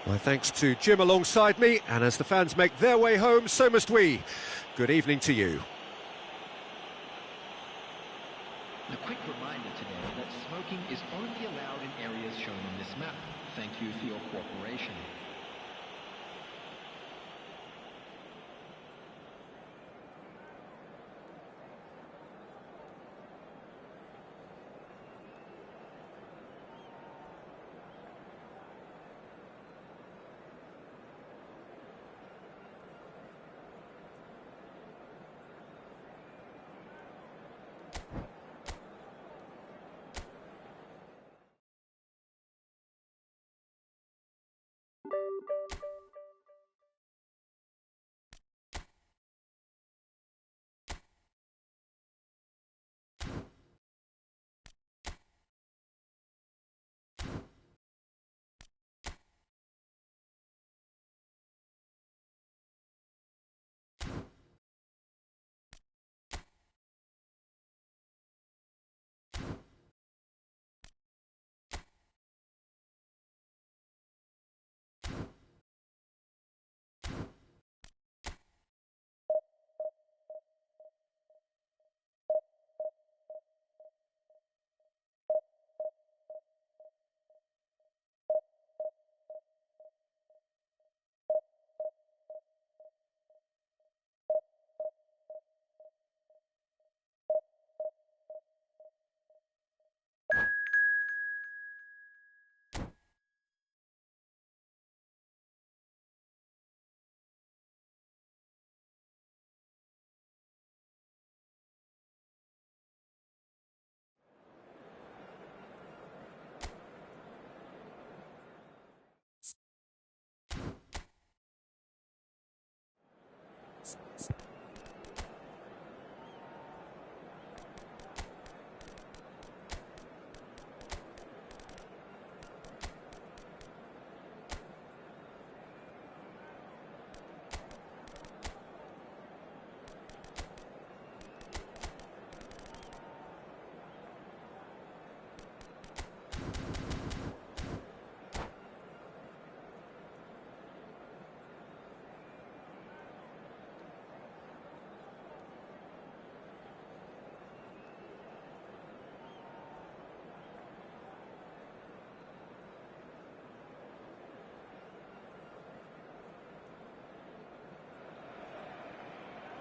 My thanks to Jim alongside me, and as the fans make their way home, so must we. Good evening to you. A quick reminder today that smoking is only allowed in areas shown on this map. Thank you for your cooperation.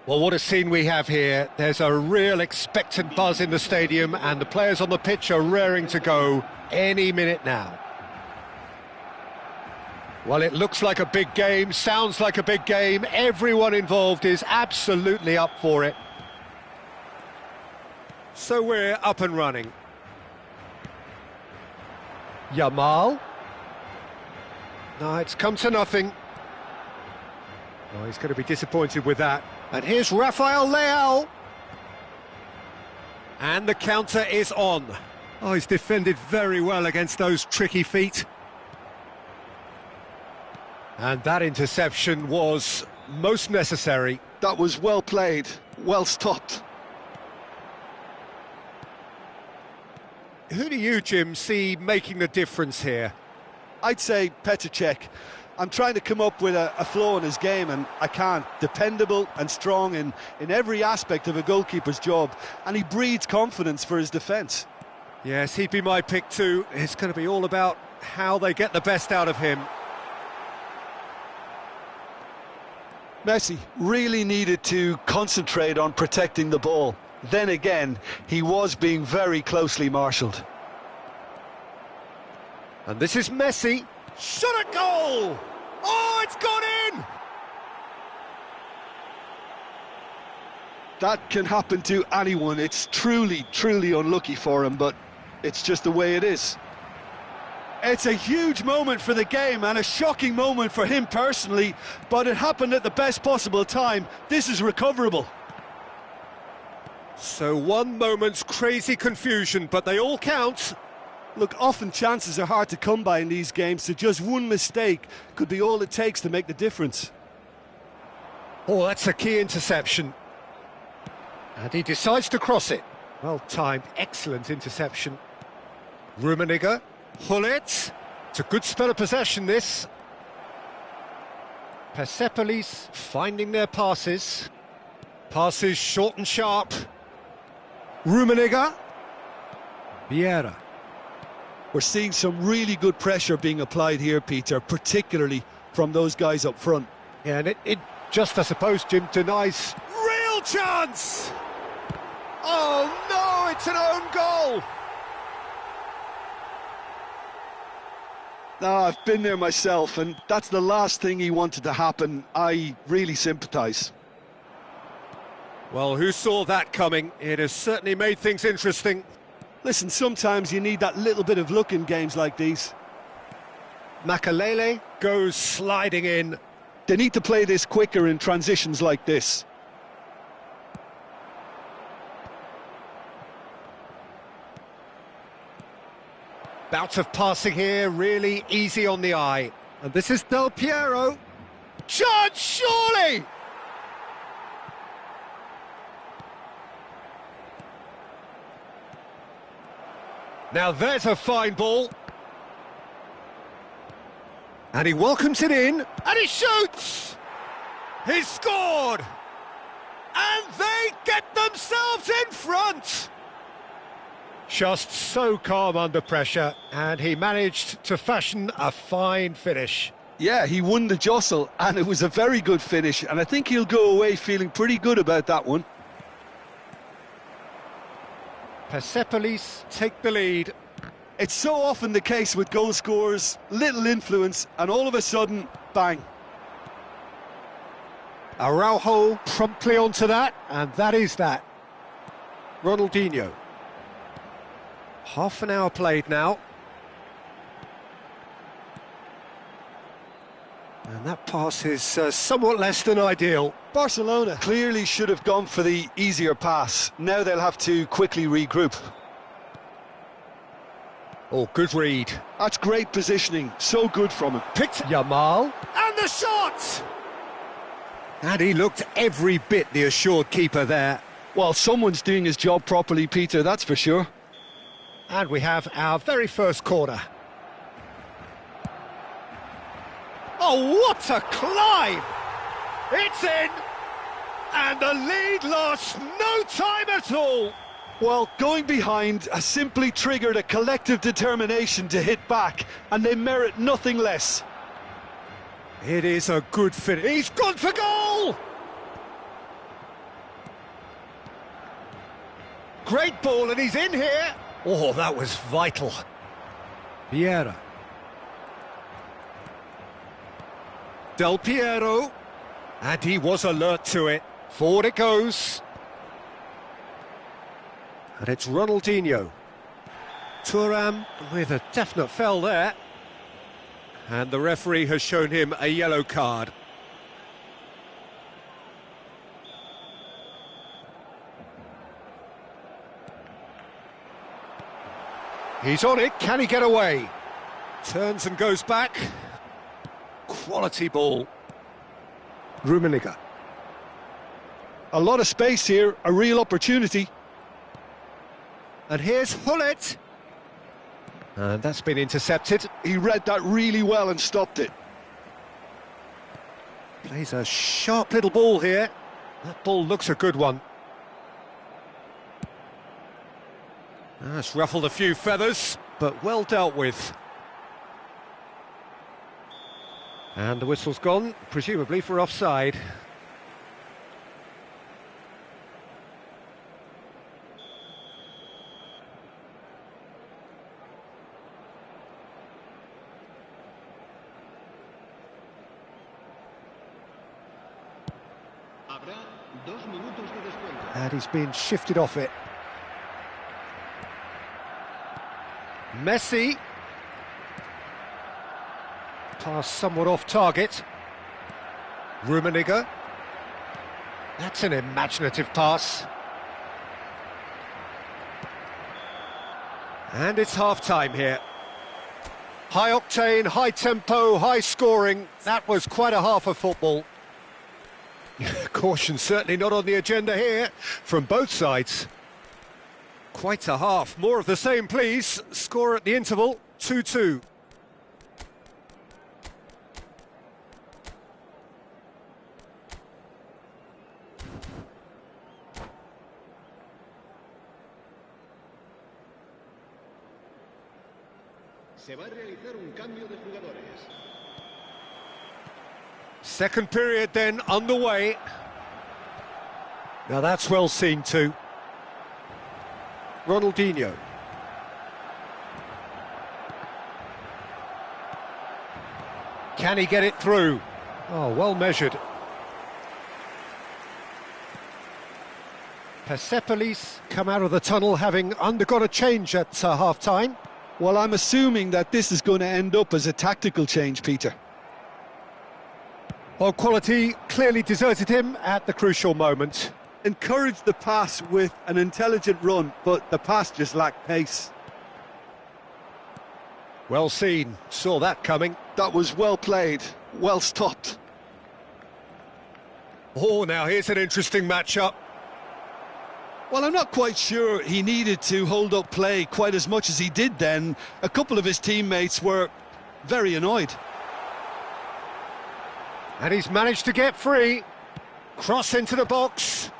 Well, what a scene we have here. There's a real expectant buzz in the stadium, and the players on the pitch are raring to go any minute now. Well, it looks like a big game, sounds like a big game. Everyone involved is absolutely up for it. So we're up and running. Yamal. No, it's come to nothing. Oh, he's going to be disappointed with that. And here's Rafael Leao. And the counter is on. Oh, he's defended very well against those tricky feet. And that interception was most necessary. That was well played, well stopped. Who do you, Jim, see making the difference here? I'd say Petr Cech. I'm trying to come up with a flaw in his game, and I can't. Dependable and strong in every aspect of a goalkeeper's job, and he breeds confidence for his defence. Yes, he'd be my pick too. It's going to be all about how they get the best out of him. Messi really needed to concentrate on protecting the ball. Then again, he was being very closely marshalled. And this is Messi. Shot at goal! Oh, it's gone in! That can happen to anyone. It's truly, truly unlucky for him, but it's just the way it is. It's a huge moment for the game and a shocking moment for him personally, but it happened at the best possible time. This is recoverable. So one moment's crazy confusion, but they all count. Look, often chances are hard to come by in these games, so just one mistake could be all it takes to make the difference. Oh, that's a key interception. And he decides to cross it. Well timed, excellent interception. Rummenigge, Gullit. It's a good spell of possession, this. Persepolis finding their passes. Passes short and sharp. Rummenigge. Vieira. We're seeing some really good pressure being applied here, Peter, particularly from those guys up front. Yeah, and it just, I suppose, Jim, denies... Real chance! Oh, no, it's an own goal! No, I've been there myself, and that's the last thing he wanted to happen. I really sympathise. Well, who saw that coming? It has certainly made things interesting. Listen, sometimes you need that little bit of luck in games like these. Makalele goes sliding in. They need to play this quicker in transitions like this. Bout of passing here, really easy on the eye. And this is Del Piero. Chance, surely! Now there's a fine ball. And he welcomes it in, and he shoots! He's scored! And they get themselves in front! Just so calm under pressure, and he managed to fashion a fine finish. Yeah, he won the jostle, and it was a very good finish, and I think he'll go away feeling pretty good about that one. Persepolis take the lead. It's so often the case with goal scorers, little influence, and all of a sudden, bang. Araujo promptly onto that, and that is that. Ronaldinho. Half an hour played now. And that pass is somewhat less than ideal. Barcelona clearly should have gone for the easier pass. Now they'll have to quickly regroup. Oh, good read. That's great positioning. So good from him. Picked Yamal. And the shot! And he looked every bit the assured keeper there. Well, someone's doing his job properly, Peter, that's for sure. And we have our very first corner. Oh, what a climb! It's in! And the lead lost no time at all! Well, going behind has simply triggered a collective determination to hit back, and they merit nothing less. It is a good finish. He's gone for goal! Great ball, and he's in here. Oh, that was vital. Vieira. Del Piero. And he was alert to it. Forward it goes. And it's Ronaldinho. Thuram with a definite foul there. And the referee has shown him a yellow card. He's on it, can he get away? Turns and goes back. Quality ball. Rummenigge. A lot of space here, a real opportunity. And here's Hullet. And that's been intercepted. He read that really well and stopped it. Plays a sharp little ball here. That ball looks a good one. That's ruffled a few feathers, but well dealt with. And the whistle's gone, presumably for offside. And he's been shifted off it. Messi. Pass somewhat off target. Rummenigge. That's an imaginative pass. And it's half-time here. High octane, high tempo, high scoring. That was quite a half of football. Caution certainly not on the agenda here from both sides. Quite a half. More of the same, please. Score at the interval, 2-2. Se va a realizar un cambio de jugadores. Second period then underway. Now that's well seen too. Ronaldinho. Can he get it through? Oh, well measured. Persepolis come out of the tunnel having undergone a change at half-time. Well, I'm assuming that this is going to end up as a tactical change, Peter. Well, quality clearly deserted him at the crucial moment. Encouraged the pass with an intelligent run, but the pass just lacked pace. Well seen, saw that coming. That was well played, well stopped. Oh, now here's an interesting matchup. Well, I'm not quite sure he needed to hold up play quite as much as he did then. A couple of his teammates were very annoyed. And he's managed to get free. Cross into the box.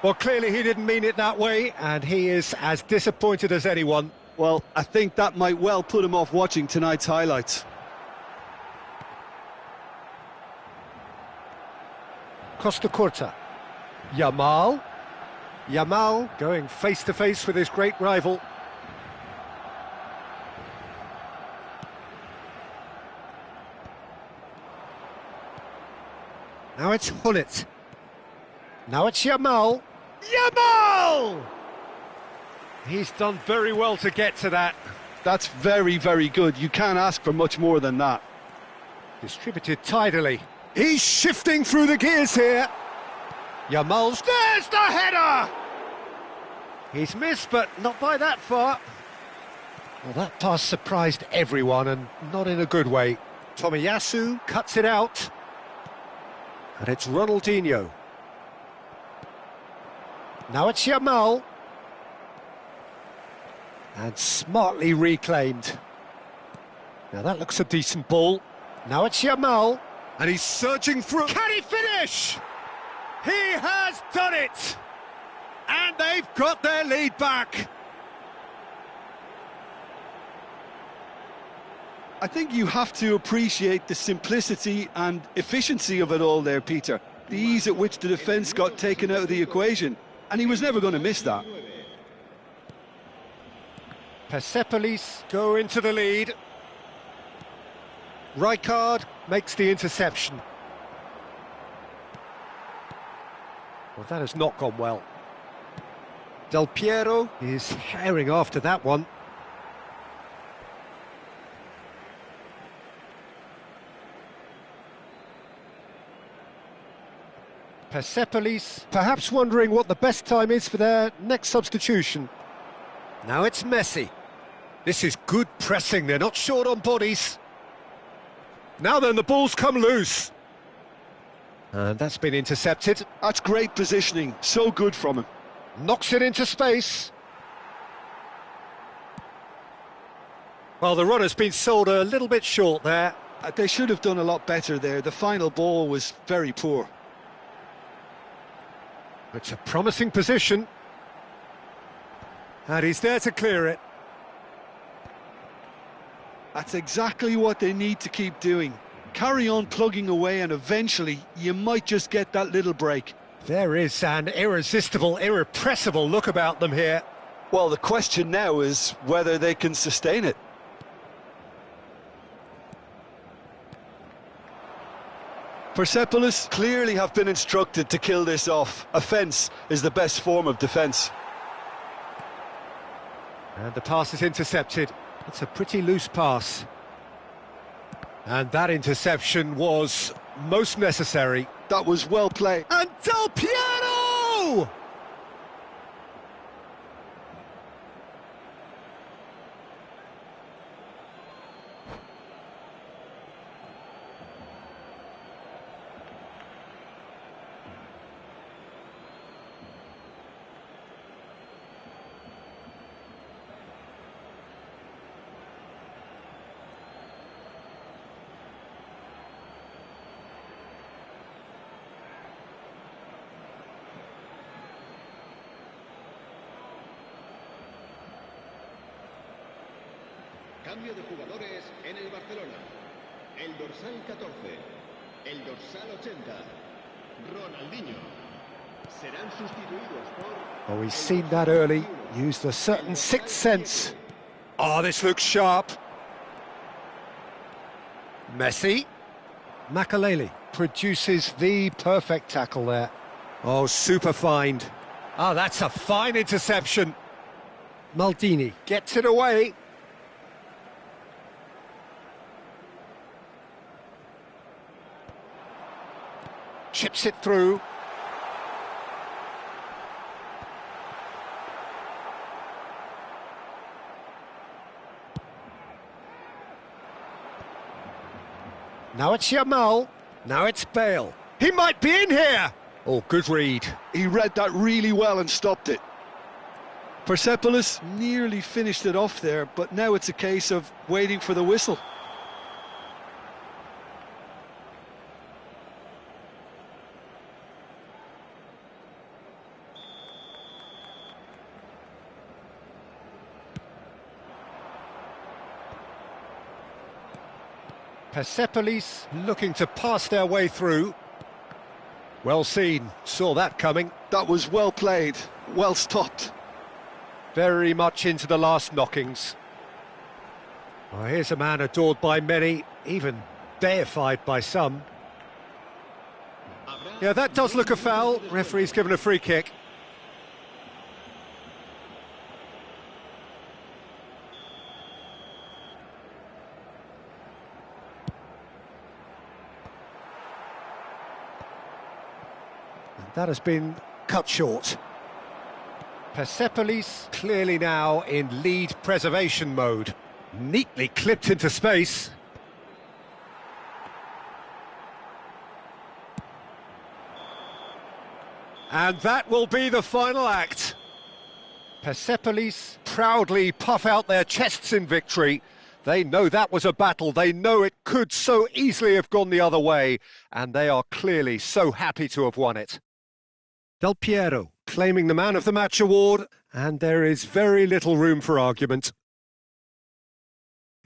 Well, clearly he didn't mean it that way, and he is as disappointed as anyone. Well, I think that might well put him off watching tonight's highlights. Costa Curta. Yamal. Yamal going face-to-face with his great rival. Now it's Hullet. Now it's Yamal. Yamal! He's done very well to get to that. That's very, very good. You can't ask for much more than that. Distributed tidily. He's shifting through the gears here. Yamal's... There's the header! He's missed, but not by that far. Well, that pass surprised everyone, and not in a good way. Tomiyasu cuts it out. And it's Ronaldinho. Now it's Yamal. And smartly reclaimed. Now that looks a decent ball. Now it's Yamal. And he's surging through. Can he finish? He has done it! And they've got their lead back. I think you have to appreciate the simplicity and efficiency of it all there, Peter. The ease at which the defence got taken out of the equation. And he was never going to miss that. Persepolis go into the lead. Rijkaard makes the interception. Well, that has not gone well. Del Piero is herring after that one. Persepolis perhaps wondering what the best time is for their next substitution. Now it's Messi. This is good pressing, they're not short on bodies. Now then, the ball's come loose. And that's been intercepted. That's great positioning, so good from him. Knocks it into space. Well, the runner's been sold a little bit short there. They should have done a lot better there. The final ball was very poor. It's a promising position. And he's there to clear it. That's exactly what they need to keep doing. Carry on plugging away and eventually you might just get that little break. There is an irresistible, irrepressible look about them here. Well, the question now is whether they can sustain it. Persepolis clearly have been instructed to kill this off. Offence is the best form of defence. And the pass is intercepted. It's a pretty loose pass. And that interception was most necessary. That was well played. And Del Piero! Cambio de jugadores en el Barcelona. El dorsal 14, el dorsal 80, Ronaldinho. Serán sustituidos por... Oh, he's seen that early, used a certain sixth sense. Oh, this looks sharp. Messi. Makaleli produces the perfect tackle there. Oh, super find. Oh, that's a fine interception. Maldini gets it away. Chips it through. Now it's Yamal. Now it's Bale. He might be in here. Oh, good read. He read that really well and stopped it. Persepolis nearly finished it off there, but now it's a case of waiting for the whistle. Persepolis looking to pass their way through. Well seen, saw that coming. That was well played, well stopped. Very much into the last knockings. Oh, here's a man adored by many, even deified by some. Yeah, that does look a foul. Referee's given a free kick. That has been cut short. Persepolis clearly now in lead preservation mode. Neatly clipped into space. And that will be the final act. Persepolis proudly puff out their chests in victory. They know that was a battle. They know it could so easily have gone the other way. And they are clearly so happy to have won it. Del Piero claiming the Man of the Match award, and there is very little room for argument.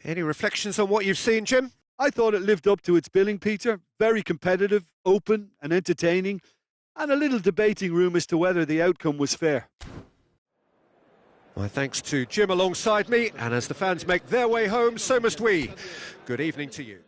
Any reflections on what you've seen, Jim? I thought it lived up to its billing, Peter. Very competitive, open and entertaining, and a little debating room as to whether the outcome was fair. My thanks to Jim alongside me, and as the fans make their way home, so must we. Good evening to you.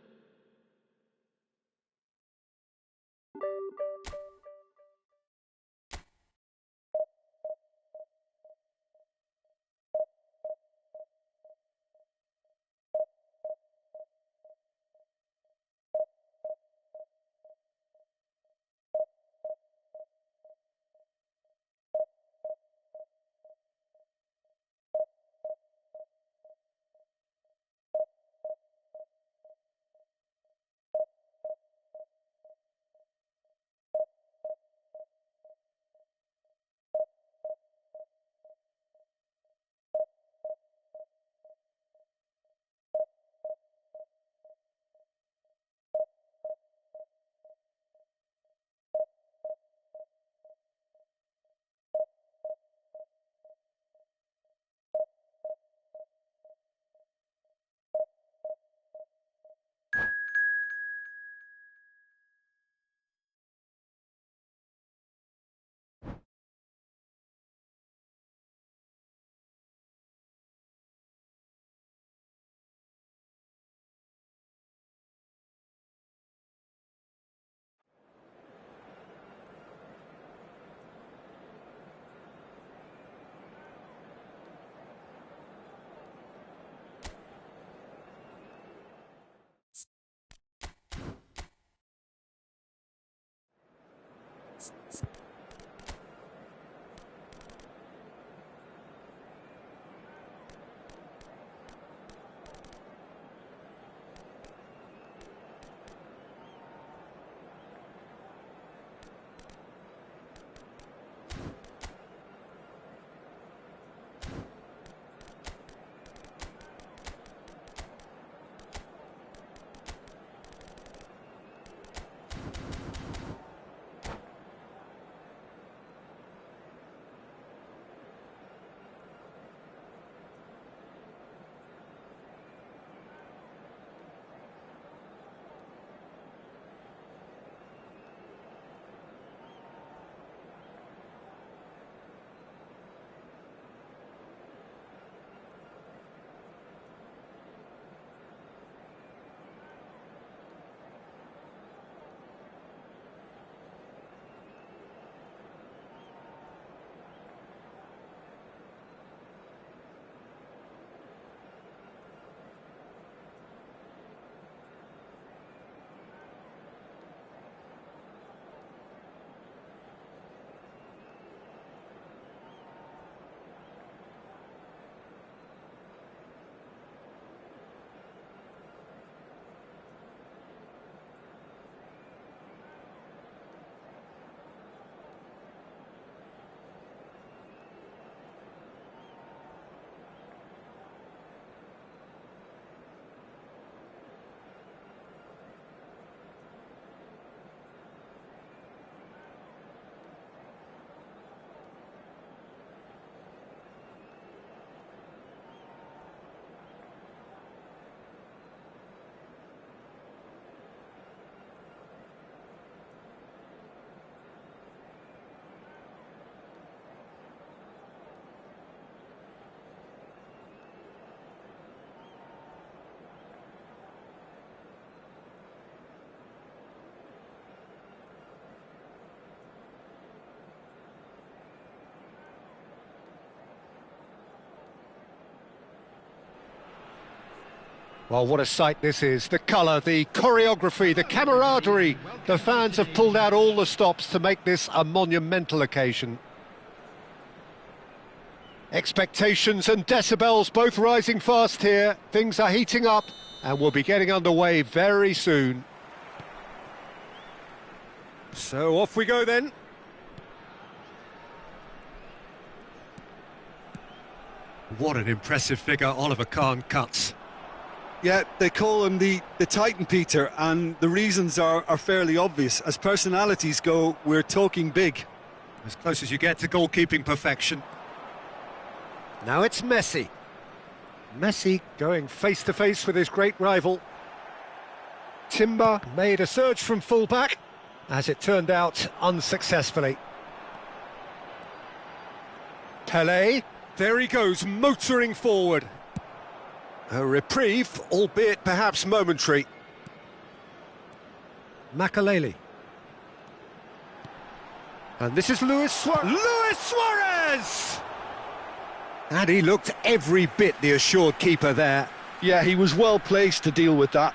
Well, what a sight this is. The colour, the choreography, the camaraderie. The fans have pulled out all the stops to make this a monumental occasion. Expectations and decibels both rising fast here. Things are heating up and we'll be getting underway very soon. So off we go then. What an impressive figure Oliver Kahn cuts. Yeah, they call him the Titan, Peter, and the reasons are fairly obvious. As personalities go, we're talking big. As close as you get to goalkeeping perfection. Now it's Messi. Messi going face-to-face with his great rival. Timber made a surge from full-back, as it turned out unsuccessfully. Pelé, there he goes, motoring forward. A reprieve, albeit perhaps momentary. Makaleli. And this is Luis Suarez. Luis Suarez! And he looked every bit the assured keeper there. Yeah, he was well placed to deal with that.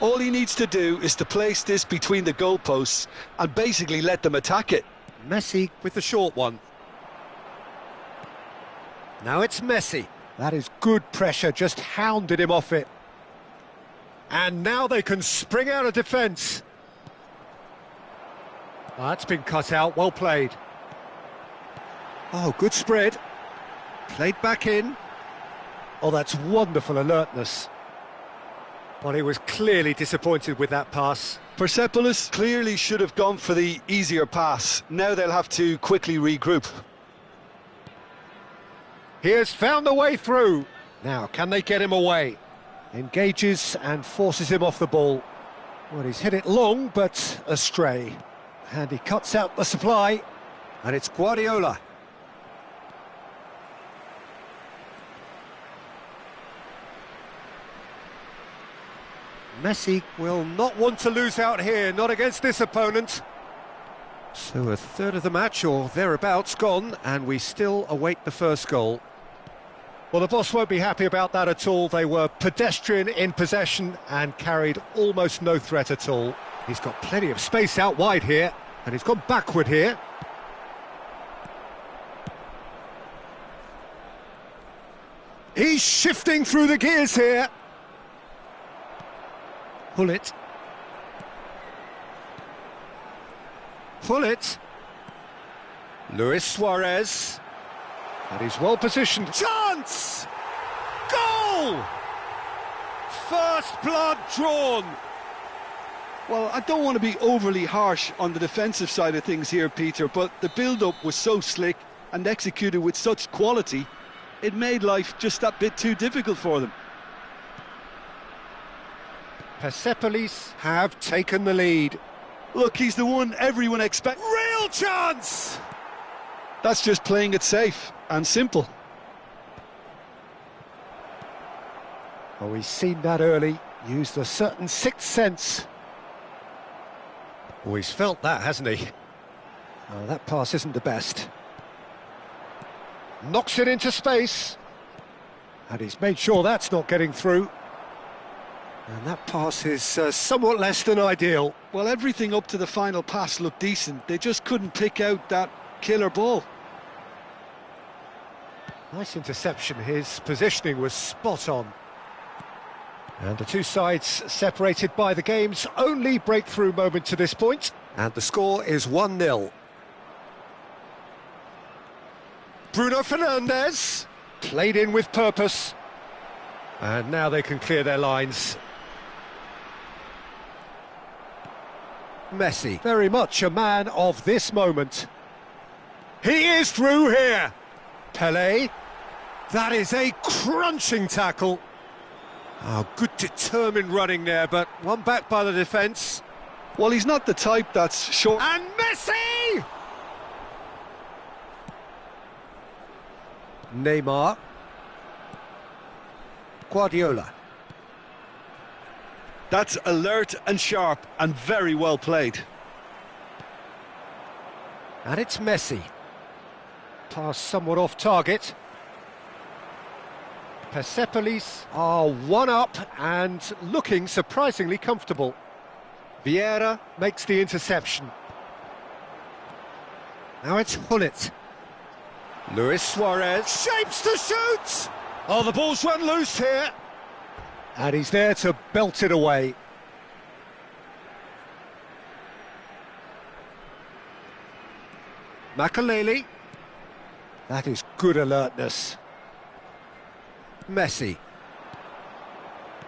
All he needs to do is to place this between the goalposts and basically let them attack it. Messi with the short one. Now it's Messi. That is good pressure, just hounded him off it. And now they can spring out of defence. Oh, that's been cut out, well played. Oh, good spread. Played back in. Oh, that's wonderful alertness. Well, he was clearly disappointed with that pass. Persepolis clearly should have gone for the easier pass. Now they'll have to quickly regroup. He has found a way through. Now, can they get him away? Engages and forces him off the ball. Well, he's hit it long, but astray. And he cuts out the supply. And it's Guardiola. Messi will not want to lose out here, not against this opponent. So a third of the match, or thereabouts, gone, and we still await the first goal. Well, the boss won't be happy about that at all. They were pedestrian in possession and carried almost no threat at all. He's got plenty of space out wide here, and he's gone backward here. He's shifting through the gears here. Pull it. Pull it. Luis Suarez. And he's well positioned. Chance! Goal! First blood drawn. Well, I don't want to be overly harsh on the defensive side of things here, Peter, but the build-up was so slick and executed with such quality, it made life just that bit too difficult for them. Persepolis have taken the lead. Look, he's the one everyone expects. Real chance! That's just playing it safe and simple. Oh, he's seen that early, used a certain sixth sense. Oh, he's felt that, hasn't he? Oh, that pass isn't the best. Knocks it into space. And he's made sure that's not getting through. And that pass is somewhat less than ideal. Well, everything up to the final pass looked decent. They just couldn't pick out that killer ball. Nice interception. His positioning was spot on. And the two sides separated by the game's only breakthrough moment to this point. And the score is 1-0. Bruno Fernandes played in with purpose. And now they can clear their lines. Messi, very much a man of this moment. He is through here. Pelé. That is a crunching tackle. Oh, good determined running there, but one back by the defence. Well, he's not the type that's short. And Messi! Neymar. Guardiola. That's alert and sharp and very well played. And it's Messi. Pass somewhat off target. Persepolis are one up and looking surprisingly comfortable. Vieira makes the interception. Now it's Hullet. Luis Suarez shapes to shoot! Oh, the ball's run loose here. And he's there to belt it away. Makaleli. That is good alertness. Messi.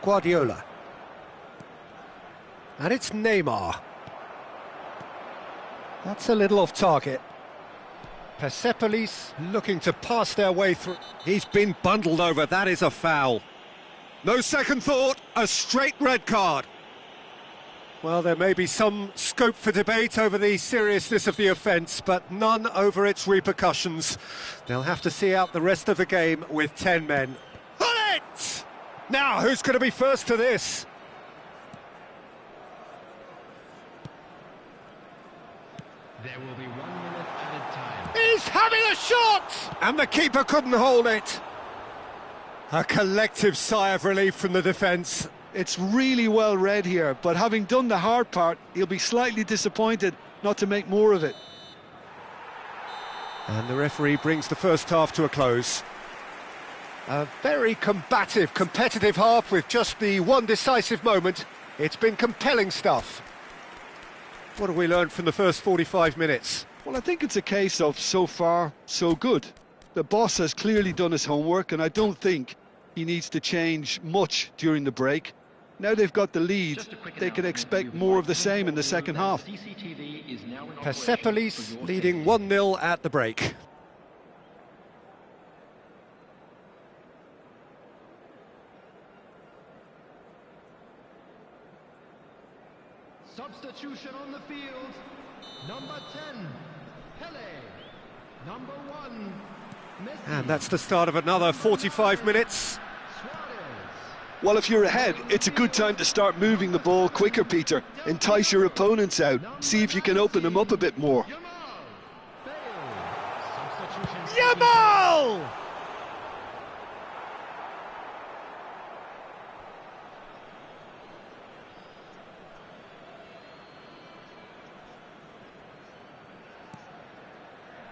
Guardiola. And it's Neymar. That's a little off target. Persepolis looking to pass their way through. He's been bundled over, that is a foul. No second thought, a straight red card. Well, there may be some scope for debate over the seriousness of the offence, but none over its repercussions. They'll have to see out the rest of the game with 10 men. Hullet! Now, who's going to be first to this? There will be 1 minute added time. He's having a shot! And the keeper couldn't hold it. A collective sigh of relief from the defence. It's really well read here, but having done the hard part, he'll be slightly disappointed not to make more of it. And the referee brings the first half to a close. A very combative, competitive half with just the one decisive moment. It's been compelling stuff. What have we learned from the first 45 minutes? Well, I think it's a case of so far, so good. The boss has clearly done his homework, and I don't think he needs to change much during the break. Now they've got the lead, they can expect more of the same in the second half. Persepolis leading 1-0 at the break. Substitution on the field. Number 10, Pele. Number 1, Messi. And that's the start of another 45 minutes. Well, if you're ahead, it's a good time to start moving the ball quicker, Peter. Entice your opponents out, see if you can open them up a bit more. Yamal!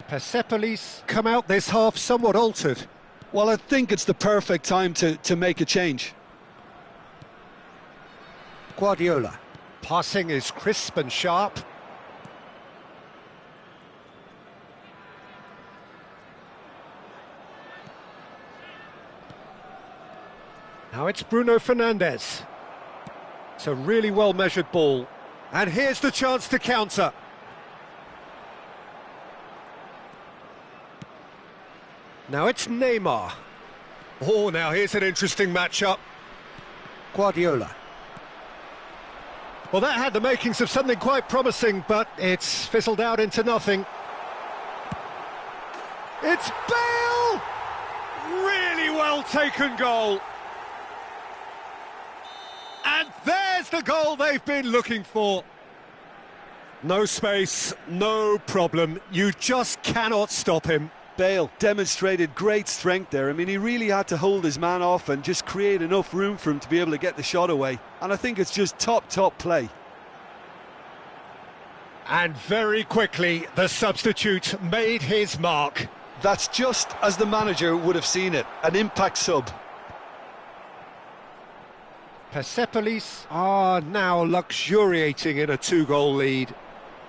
Persepolis come out this half somewhat altered. Well, I think it's the perfect time to make a change. Guardiola. Passing is crisp and sharp. Now it's Bruno Fernandes. It's a really well-measured ball. And here's the chance to counter. Now it's Neymar. Oh, now here's an interesting matchup. Guardiola. Well, that had the makings of something quite promising, but it's fizzled out into nothing. It's Bale! Really well taken goal. And there's the goal they've been looking for. No space, no problem. You just cannot stop him. Bale demonstrated great strength there. I mean, he really had to hold his man off and just create enough room for him to be able to get the shot away. And I think it's just top play. And very quickly, the substitute made his mark. That's just as the manager would have seen it, an impact sub. Persepolis are now luxuriating in a 2-goal lead.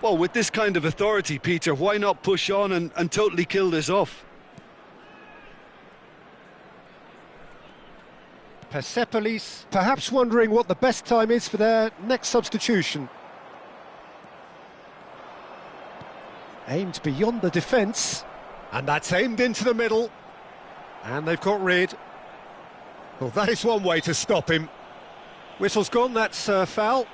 Well, with this kind of authority, Peter, why not push on and totally kill this off? Persepolis perhaps wondering what the best time is for their next substitution. Aimed beyond the defence, and that's aimed into the middle. And they've got rid. Well, that is one way to stop him. Whistle's gone, that's foul.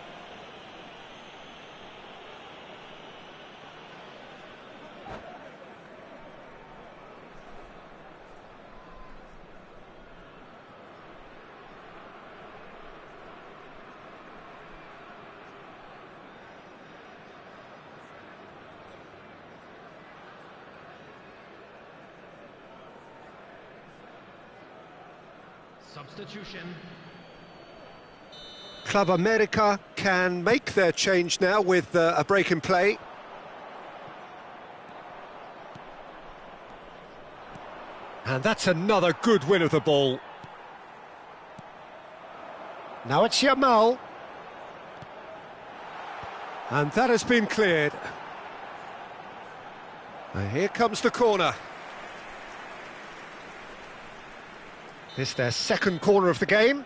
Substitution. Club America can make their change now with a break in play. And that's another good win of the ball. Now it's Yamal. And that has been cleared. And here comes the corner. This their second corner of the game.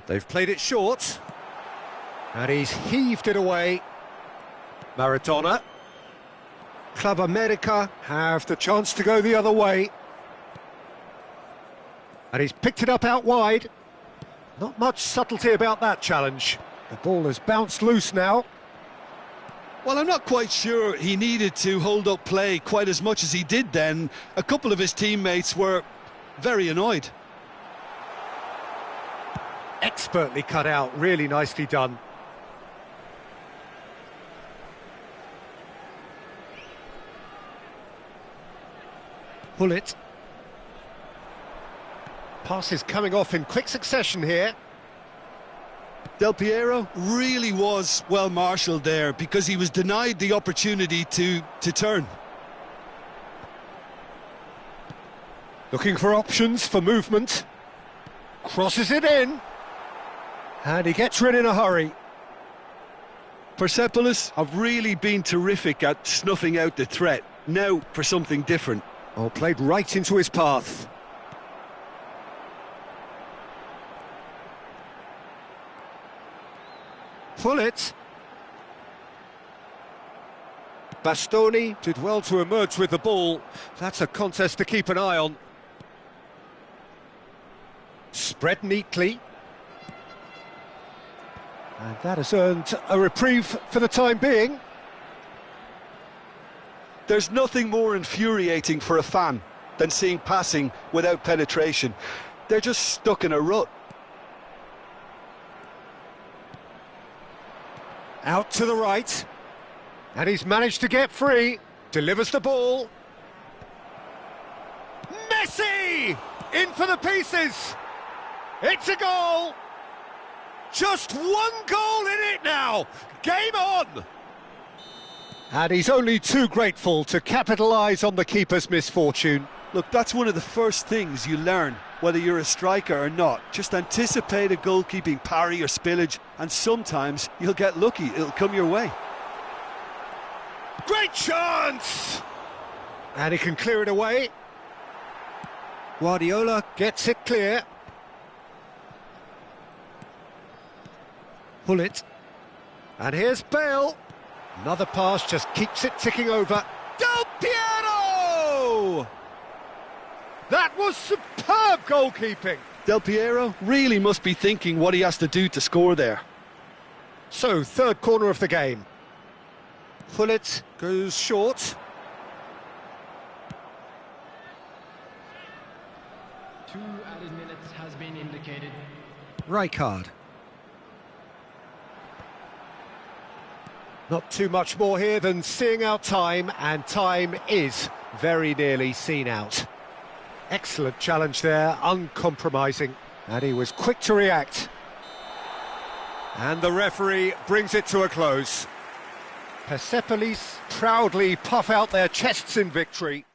They've played it short. And he's heaved it away. Maradona. Club America have the chance to go the other way. And he's picked it up out wide. Not much subtlety about that challenge. The ball has bounced loose now. Well, I'm not quite sure he needed to hold up play quite as much as he did then. A couple of his teammates were very annoyed. Expertly cut out, really nicely done. Bullet. Passes coming off in quick succession here. Del Piero really was well marshalled there because he was denied the opportunity to turn. Looking for options for movement. Crosses it in. And he gets rid in a hurry. Persepolis have really been terrific at snuffing out the threat. Now for something different. Oh, played right into his path. Pull it. Bastoni did well to emerge with the ball. That's a contest to keep an eye on. Spread neatly. And that has earned a reprieve for the time being. There's nothing more infuriating for a fan than seeing passing without penetration. They're just stuck in a rut. Out to the right. And he's managed to get free. Delivers the ball. Messi! In for the pieces. It's a goal. Just one goal in it now. Game on. And he's only too grateful to capitalise on the keeper's misfortune. Look, that's one of the first things you learn, whether you're a striker or not. Just anticipate a goalkeeping parry or spillage, and sometimes you'll get lucky, it'll come your way. Great chance! And he can clear it away. Guardiola gets it clear. Pull it. And here's Bale. Another pass just keeps it ticking over. Del Piero! That was superb goalkeeping. Del Piero really must be thinking what he has to do to score there. So, third corner of the game. Pull it, goes short. 2 added minutes has been indicated. Rijkaard. Not too much more here than seeing out time, and time is very nearly seen out. Excellent challenge there, uncompromising, and he was quick to react. And the referee brings it to a close. Persepolis proudly puff out their chests in victory.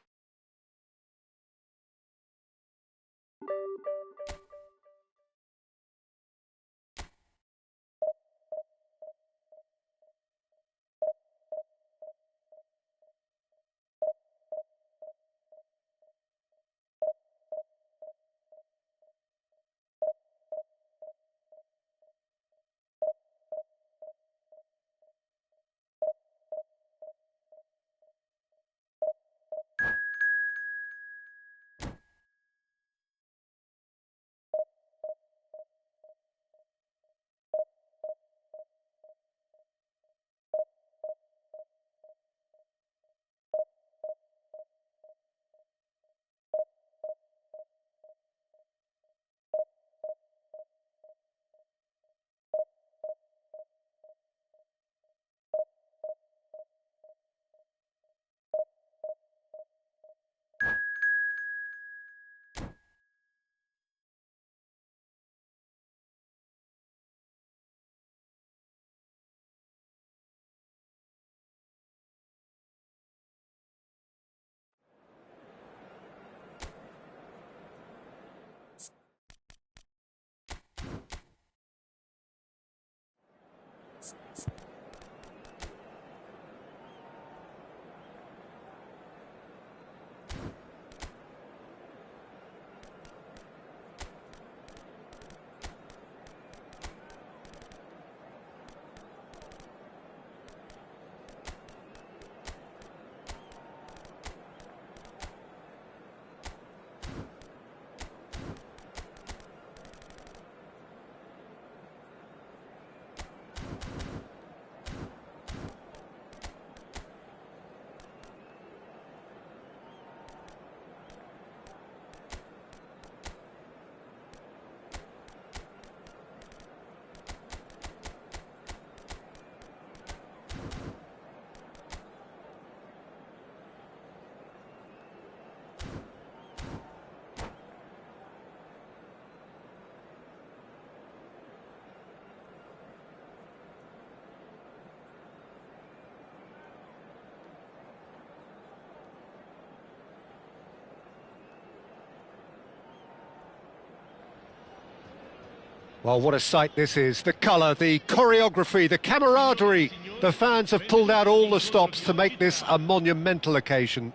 Well, what a sight this is. The colour, the choreography, the camaraderie. The fans have pulled out all the stops to make this a monumental occasion.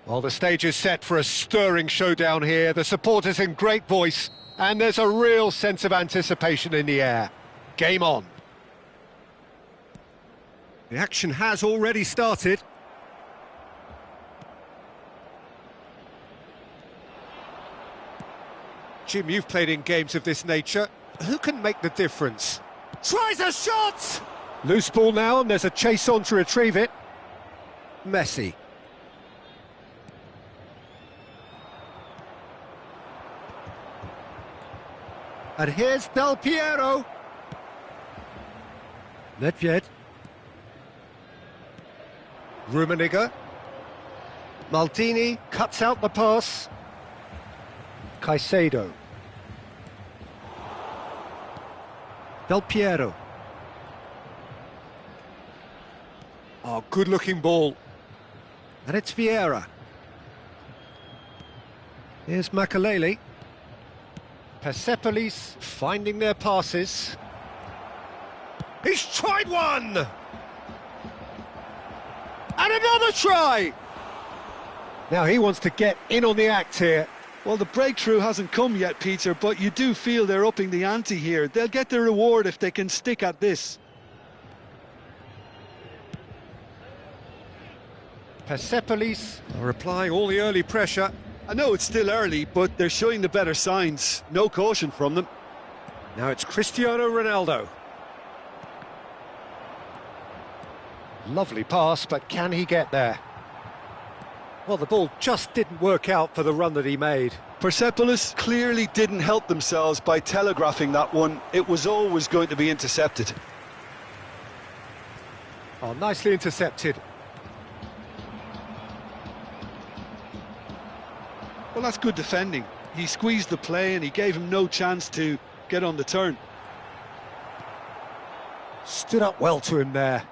Well, the stage is set for a stirring showdown here. The supporters in great voice, and there's a real sense of anticipation in the air. Game on. The action has already started. Jim, you've played in games of this nature. Who can make the difference? Tries a shot! Loose ball now, and there's a chase on to retrieve it. Messi. And here's Del Piero. Nedved. Rummenigge. Maldini cuts out the pass. Caicedo. Del Piero. Oh, good-looking ball. And it's Vieira. Here's Makalele. Persepolis finding their passes. He's tried one! And another try! Now he wants to get in on the act here. Well, the breakthrough hasn't come yet, Peter, but you do feel they're upping the ante here. They'll get their reward if they can stick at this. Persepolis are applying all the early pressure. I know it's still early, but they're showing the better signs. No caution from them. Now it's Cristiano Ronaldo. Lovely pass, but can he get there? Well, the ball just didn't work out for the run that he made. Persepolis clearly didn't help themselves by telegraphing that one. It was always going to be intercepted. Oh, nicely intercepted. Well, that's good defending. He squeezed the play and he gave him no chance to get on the turn. Stood up well to him there.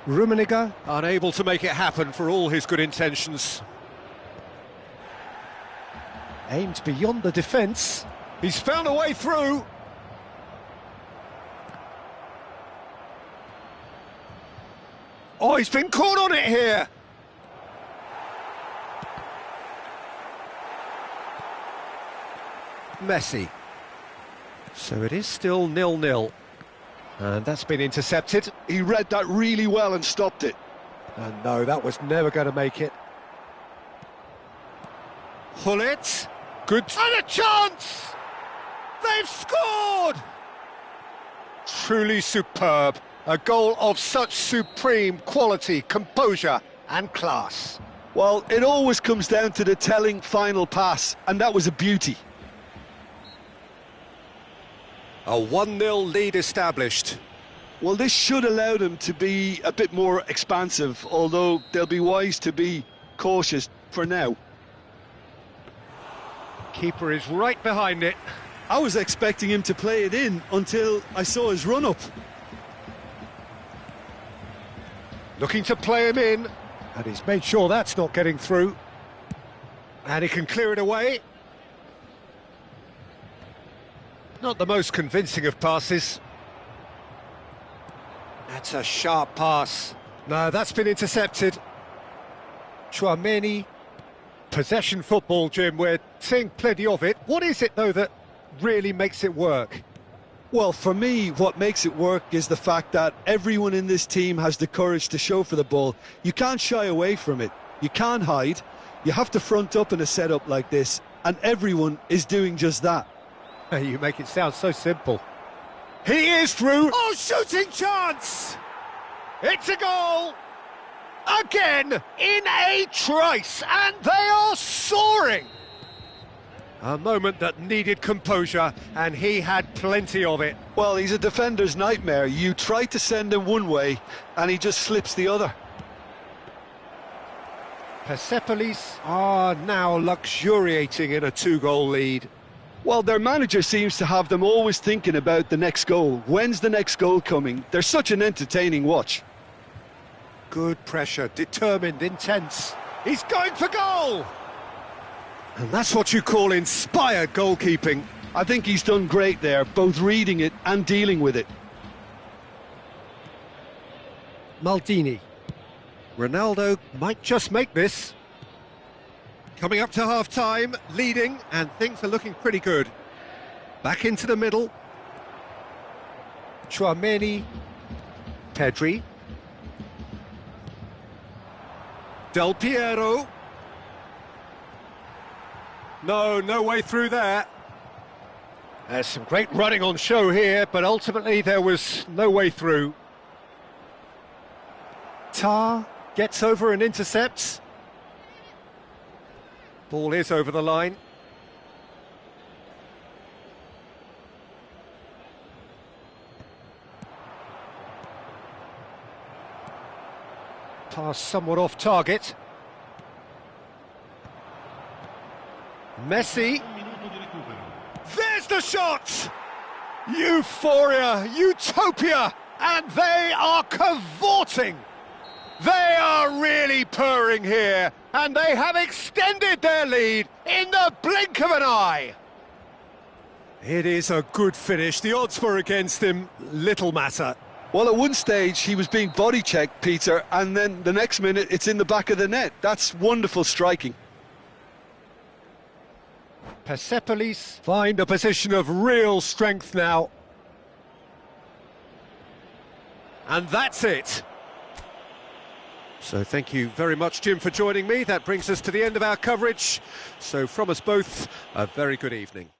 Rummenigge unable to make it happen for all his good intentions. Aimed beyond the defence. He's found a way through. Oh, he's been caught on it here. Messi. So it is still 0-0. And that's been intercepted. He read that really well and stopped it. And no, that was never going to make it. Hullet. Good. And a chance! They've scored! Truly superb. A goal of such supreme quality, composure and class. Well, it always comes down to the telling final pass, and that was a beauty. A 1-0 lead established. Well, this should allow them to be a bit more expansive, although they'll be wise to be cautious for now. Keeper is right behind it. I was expecting him to play it in until I saw his run-up. Looking to play him in, and he's made sure that's not getting through. And he can clear it away. Not the most convincing of passes. That's a sharp pass. No, that's been intercepted. Chouameni. Possession football, Jim, we're seeing plenty of it. What is it, though, that really makes it work? Well, for me, what makes it work is the fact that everyone in this team has the courage to show for the ball. You can't shy away from it. You can't hide. You have to front up in a setup like this, and everyone is doing just that. You make it sound so simple. He is through. Oh, shooting chance! It's a goal! Again, in a trice, and they are soaring! A moment that needed composure, and he had plenty of it. Well, he's a defender's nightmare. You try to send him one way, and he just slips the other. Persepolis are now luxuriating in a 2-goal lead. Well, their manager seems to have them always thinking about the next goal. When's the next goal coming? They're such an entertaining watch. Good pressure, determined, intense. He's going for goal! And that's what you call inspired goalkeeping. I think he's done great there, both reading it and dealing with it. Maldini. Ronaldo might just make this. Coming up to half-time, leading, and things are looking pretty good. Back into the middle. Chouameni. Pedri. Del Piero. No way through there. There's some great running on show here, but ultimately there was no way through. Tar gets over and intercepts. Ball is over the line. Pass somewhat off target. Messi. There's the shot! Euphoria, utopia, and they are cavorting. They are really purring here, and they have extended their lead in the blink of an eye. It is a good finish. The odds were against him. Little matter. Well, at one stage, he was being body-checked, Peter, and then the next minute, it's in the back of the net. That's wonderful striking. Persepolis find a position of real strength now. And that's it. So thank you very much, Jim, for joining me. That brings us to the end of our coverage. So from us both, a very good evening.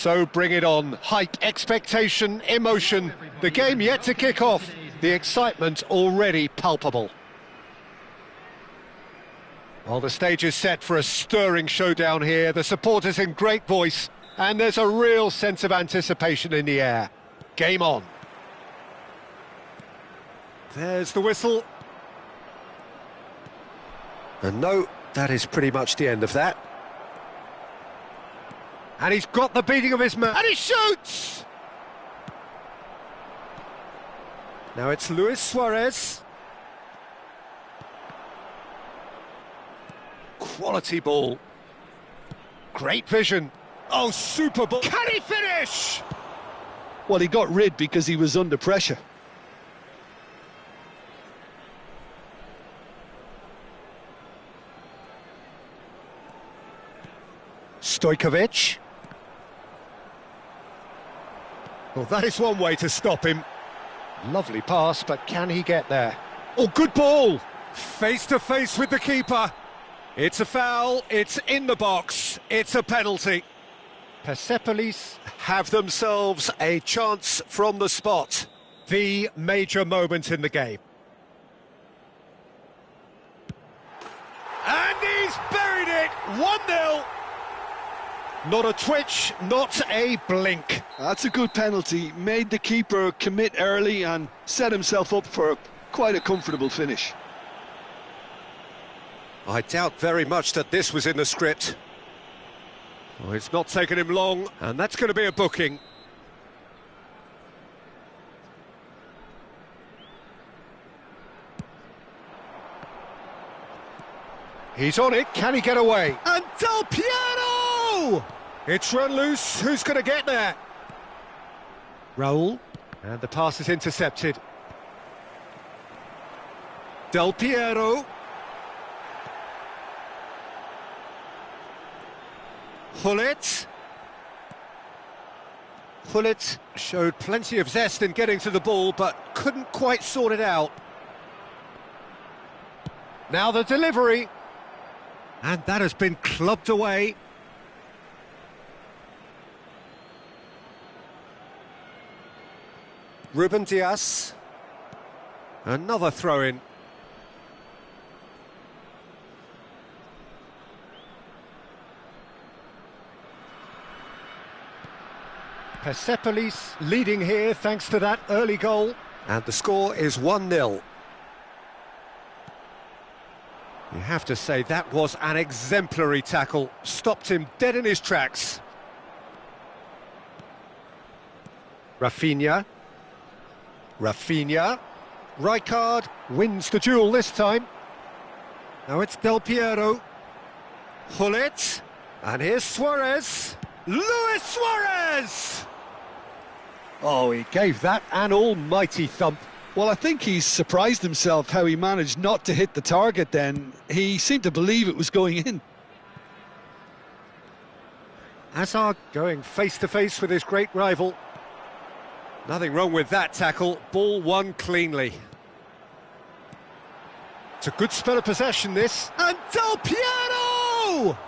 So bring it on. Hype, expectation, emotion. The game yet to kick off. The excitement already palpable. Well, the stage is set for a stirring showdown here. The supporters in great voice, and there's a real sense of anticipation in the air. Game on. There's the whistle. And no, that is pretty much the end of that. And he's got the beating of his man. And he shoots! Now it's Luis Suarez. Quality ball. Great vision. Oh, super ball. Can he finish? Well, he got rid because he was under pressure. Stojkovic. Well, that is one way to stop him. Lovely pass, but can he get there? Oh, good ball! Face to face with the keeper. It's a foul, it's in the box, it's a penalty. Persepolis have themselves a chance from the spot. The major moment in the game. And he's buried it! 1-0! Not a twitch, not a blink. That's a good penalty. Made the keeper commit early and set himself up for quite a comfortable finish. I doubt very much that this was in the script. Oh, it's not taken him long, and that's going to be a booking. He's on it, can he get away? And Del Piero! It's run loose, who's going to get there? Raul, and the pass is intercepted. Del Piero. Gullit. Gullit showed plenty of zest in getting to the ball, but couldn't quite sort it out. Now the delivery. And that has been clubbed away. Ruben Dias. Another throw-in. Persepolis leading here thanks to that early goal. And the score is 1-0. You have to say that was an exemplary tackle. Stopped him dead in his tracks. Rafinha. Rafinha. Rijkaard wins the duel this time. Now it's Del Piero. Gullit. And here's Suarez. Luis Suarez! Oh, he gave that an almighty thump. Well, I think he's surprised himself how he managed not to hit the target then. He seemed to believe it was going in. Hazard going face-to-face with his great rival. Nothing wrong with that tackle. Ball won cleanly. It's a good spell of possession, this. And Del Piero!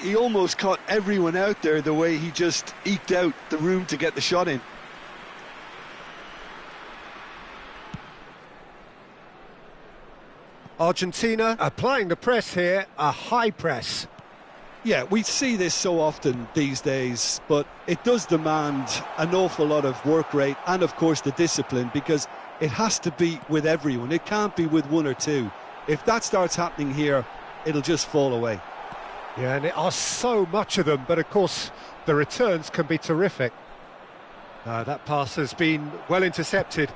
He almost caught everyone out there the way he just eked out the room to get the shot in. Argentina applying the press here, a high press. Yeah, we see this so often these days, but it does demand an awful lot of work rate and, of course, the discipline, because it has to be with everyone. It can't be with one or two. If that starts happening here, it'll just fall away. Yeah, and there are so much of them, but of course the returns can be terrific. That pass has been well intercepted.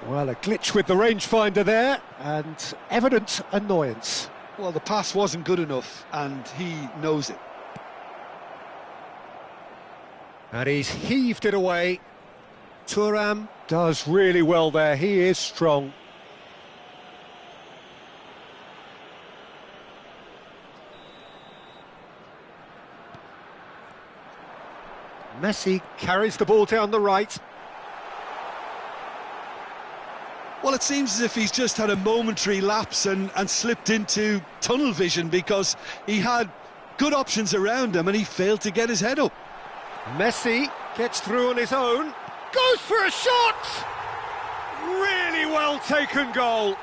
Well, a glitch with the rangefinder there, and evident annoyance. Well, the pass wasn't good enough, and he knows it. And he's heaved it away. Thuram does really well there, he is strong. Messi carries the ball down the right. Well, it seems as if he's just had a momentary lapse and slipped into tunnel vision, because he had good options around him, and he failed to get his head up. Messi gets through on his own, goes for a shot! Really well taken goal.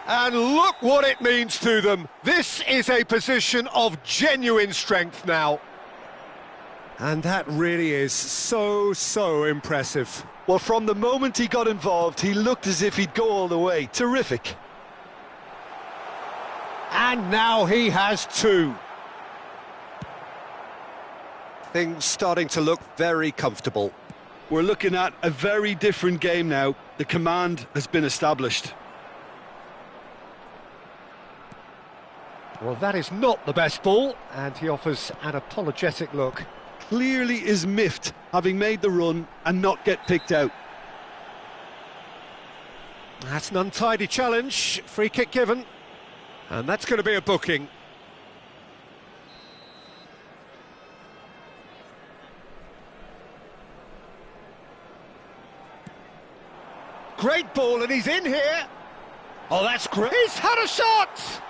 And look what it means to them. This is a position of genuine strength now. And that really is so impressive. Well, from the moment he got involved, he looked as if he'd go all the way. Terrific. And now he has two. Things starting to look very comfortable. We're looking at a very different game now. The command has been established. Well, that is not the best ball, and he offers an apologetic look. Clearly is miffed, having made the run and not get picked out. That's an untidy challenge, free kick given, and that's going to be a booking. Great ball, and he's in here. Oh, that's great. He's had a shot!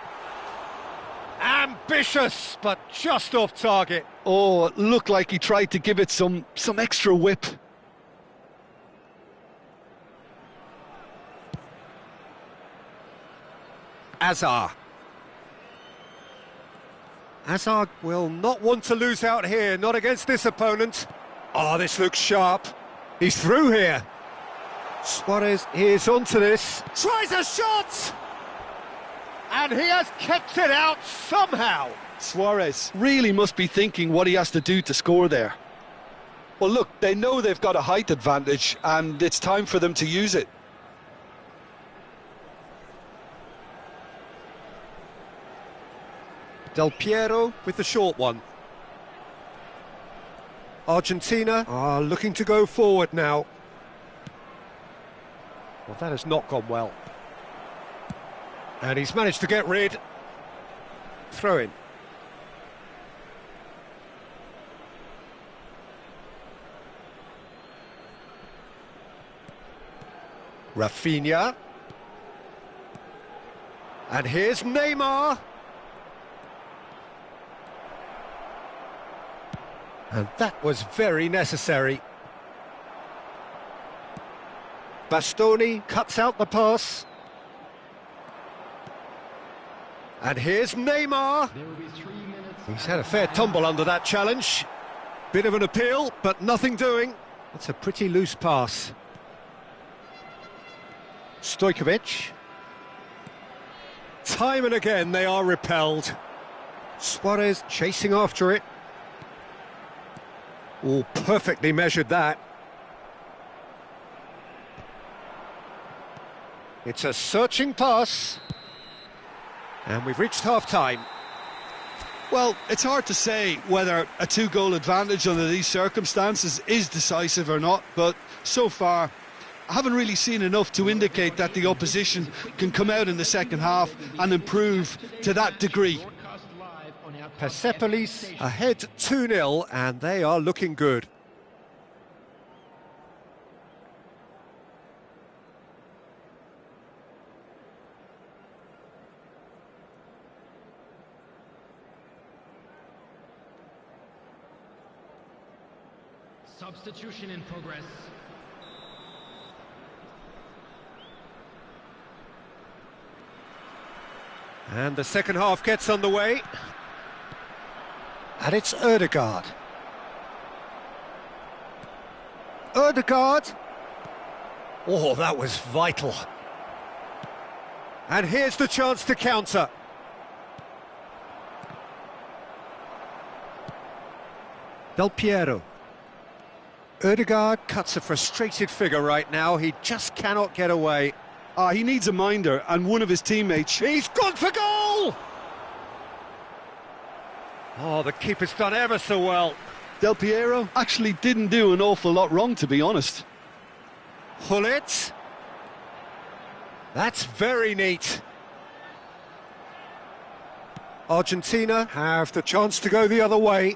Ambitious, but just off target. Oh, it looked like he tried to give it some extra whip. Azar. Azar will not want to lose out here, not against this opponent. Oh, this looks sharp. He's through here. Suarez is onto this. Tries a shot! And he has kept it out somehow. Suarez really must be thinking what he has to do to score there. Well, look, they know they've got a height advantage, and it's time for them to use it. Del Piero with the short one. Argentina are looking to go forward now. Well, that has not gone well. And he's managed to get rid. Throw in. Rafinha. And here's Neymar. And that was very necessary. Bastoni cuts out the pass. And here's Neymar. He's had a fair tumble under that challenge. Bit of an appeal, but nothing doing. That's a pretty loose pass. Stojkovic. Time and again they are repelled. Suarez chasing after it. Oh, perfectly measured that. It's a searching pass. And we've reached half-time. Well, it's hard to say whether a two-goal advantage under these circumstances is decisive or not, but so far I haven't really seen enough to indicate that the opposition can come out in the second half and improve to that degree. Persepolis ahead 2-0, and they are looking good. Substitution in progress. And the second half gets underway. And it's Ødegaard. Ødegaard. Oh, that was vital. And here's the chance to counter. Del Piero. Ødegaard cuts a frustrated figure right now. He just cannot get away. He needs a minder, and one of his teammates... He's gone for goal! Oh, the keeper's done ever so well. Del Piero actually didn't do an awful lot wrong, to be honest. Gullit. That's very neat. Argentina have the chance to go the other way.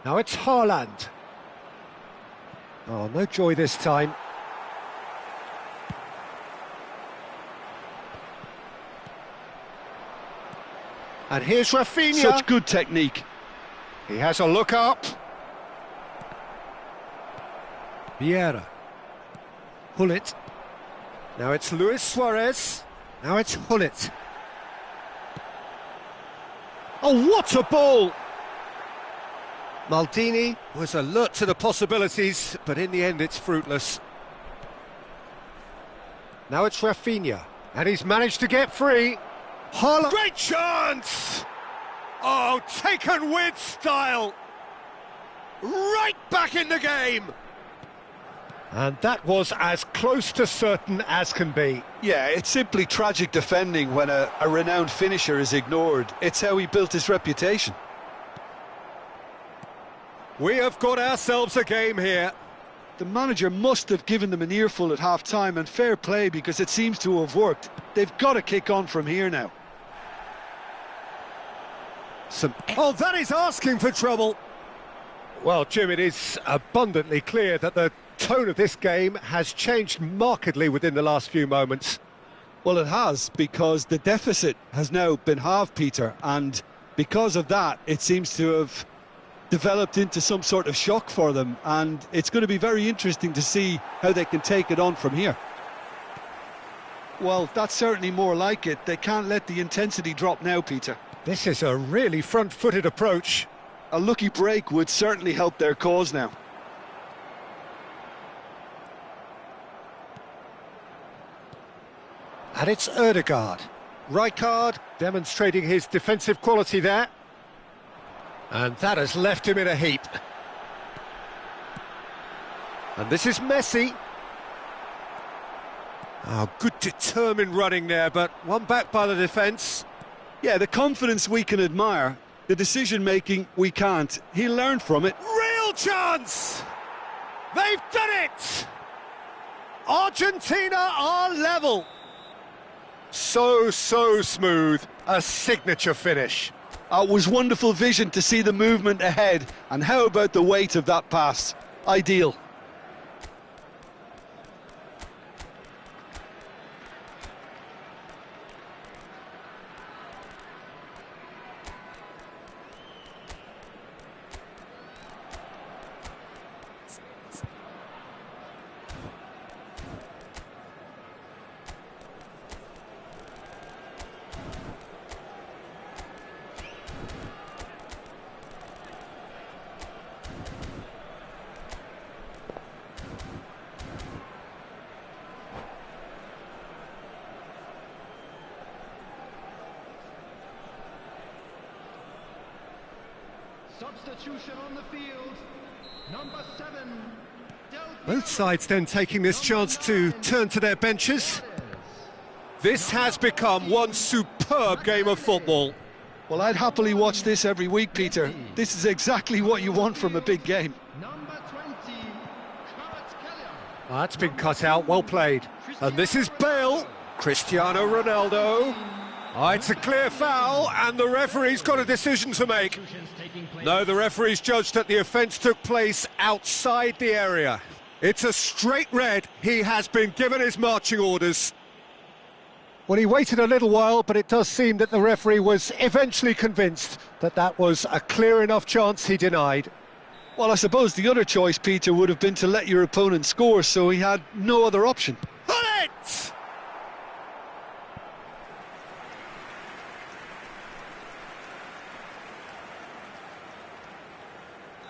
Now it's Haaland. Oh, no joy this time. And here's Rafinha. Such good technique. He has a look up. Vieira. Hullet. Now it's Luis Suarez. Now it's Hullet. Oh, what a ball! Maldini was alert to the possibilities, but in the end it's fruitless. Now it's Rafinha, and he's managed to get free. Haaland. Great chance! Oh, taken with style! Right back in the game! And that was as close to certain as can be. Yeah, it's simply tragic defending when a renowned finisher is ignored. It's how he built his reputation. We have got ourselves a game here. The manager must have given them an earful at half-time, and fair play because it seems to have worked. They've got to kick on from here now. Oh, that is asking for trouble. Well, Jim, it is abundantly clear that the tone of this game has changed markedly within the last few moments. Well, it has, because the deficit has now been halved, Peter, and because of that, it seems to have developed into some sort of shock for them, and it's going to be very interesting to see how they can take it on from here. Well, that's certainly more like it. They can't let the intensity drop now, Peter. This is a really front-footed approach. A lucky break would certainly help their cause now. And it's Ødegaard. Rijkaard demonstrating his defensive quality there. And that has left him in a heap. And this is Messi. Oh, good determined running there, but one back by the defence. Yeah, the confidence we can admire, the decision-making we can't. He learned from it. Real chance! They've done it! Argentina are level. So smooth. A signature finish. It was wonderful vision to see the movement ahead. And how about the weight of that pass? Ideal. Substitution on the field, number 7. Both sides then taking this chance to turn to their benches. This has become one superb game of football. Well, I'd happily watch this every week, Peter. This is exactly what you want from a big game. Number 20, That's been cut out, well played. And this is Bale, Cristiano Ronaldo. Oh, it's a clear foul, and the referee's got a decision to make. No, the referee's judged that the offence took place outside the area. It's a straight red. He has been given his marching orders. Well, he waited a little while, but it does seem that the referee was eventually convinced that that was a clear enough chance he denied. Well, I suppose the other choice, Peter, would have been to let your opponent score, so he had no other option. Hullet!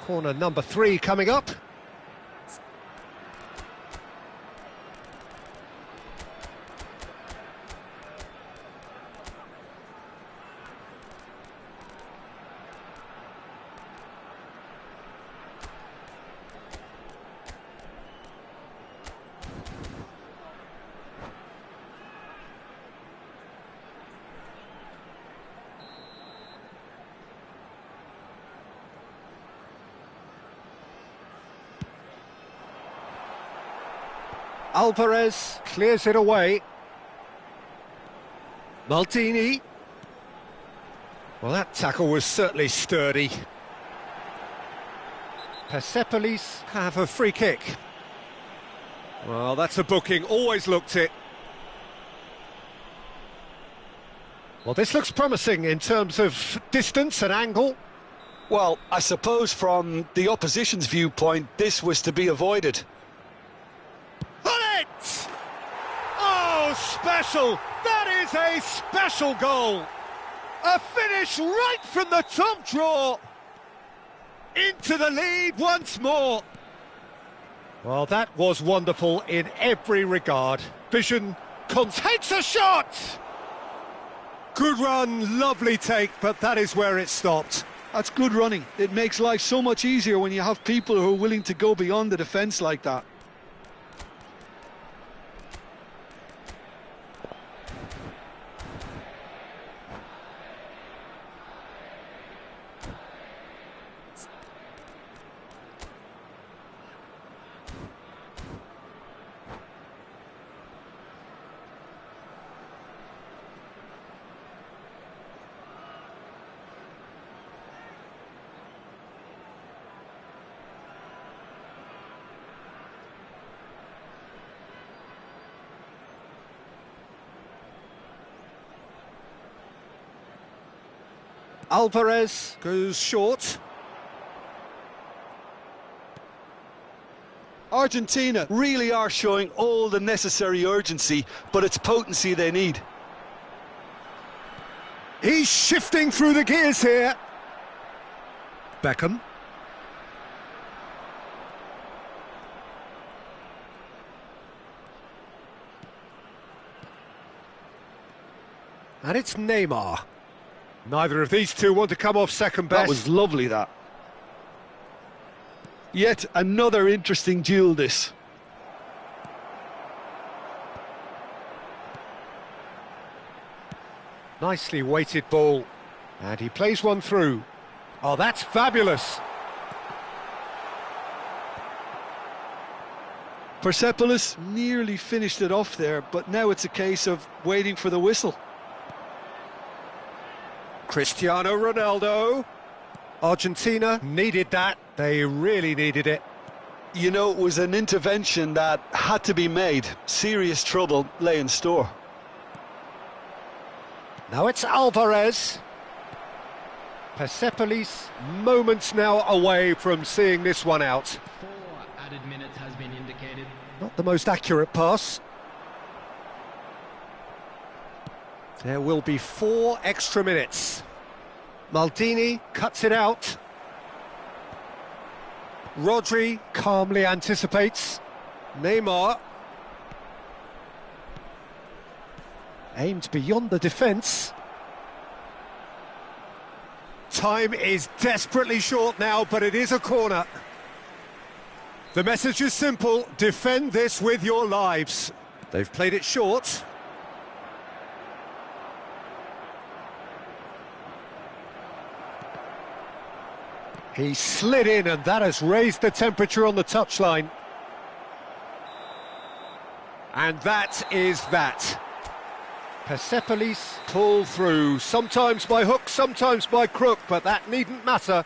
Corner number 3 coming up. Alvarez clears it away. Maldini. Well, that tackle was certainly sturdy. Persepolis have a free kick. Well, that's a booking, always looked it. Well, this looks promising in terms of distance and angle. Well, I suppose from the opposition's viewpoint, this was to be avoided. On it! Oh, special! That is a special goal! A finish right from the top draw! Into the lead once more! Well, that was wonderful in every regard. Vision takes a shot! Good run, lovely take, but that is where it stopped. That's good running. It makes life so much easier when you have people who are willing to go beyond the defence like that. Alvarez goes short. Argentina really are showing all the necessary urgency, but it's potency they need. He's shifting through the gears here. Beckham. And it's Neymar. Neither of these two want to come off second best. That was lovely, that. Yet another interesting duel, this. Nicely weighted ball. And he plays one through. Oh, that's fabulous. Persepolis nearly finished it off there, but now it's a case of waiting for the whistle. Cristiano Ronaldo. Argentina needed that. They really needed it. You know, it was an intervention that had to be made. Serious trouble lay in store. Now it's Alvarez. Persepolis moments now away from seeing this one out. 4 added minutes has been indicated. Not the most accurate pass. There will be 4 extra minutes. Maldini cuts it out. Rodri calmly anticipates. Neymar. Aimed beyond the defence. Time is desperately short now, but it is a corner. The message is simple: defend this with your lives. They've played it short. He slid in, and that has raised the temperature on the touchline. And that is that. Persepolis pull through, sometimes by hook, sometimes by crook, but that needn't matter.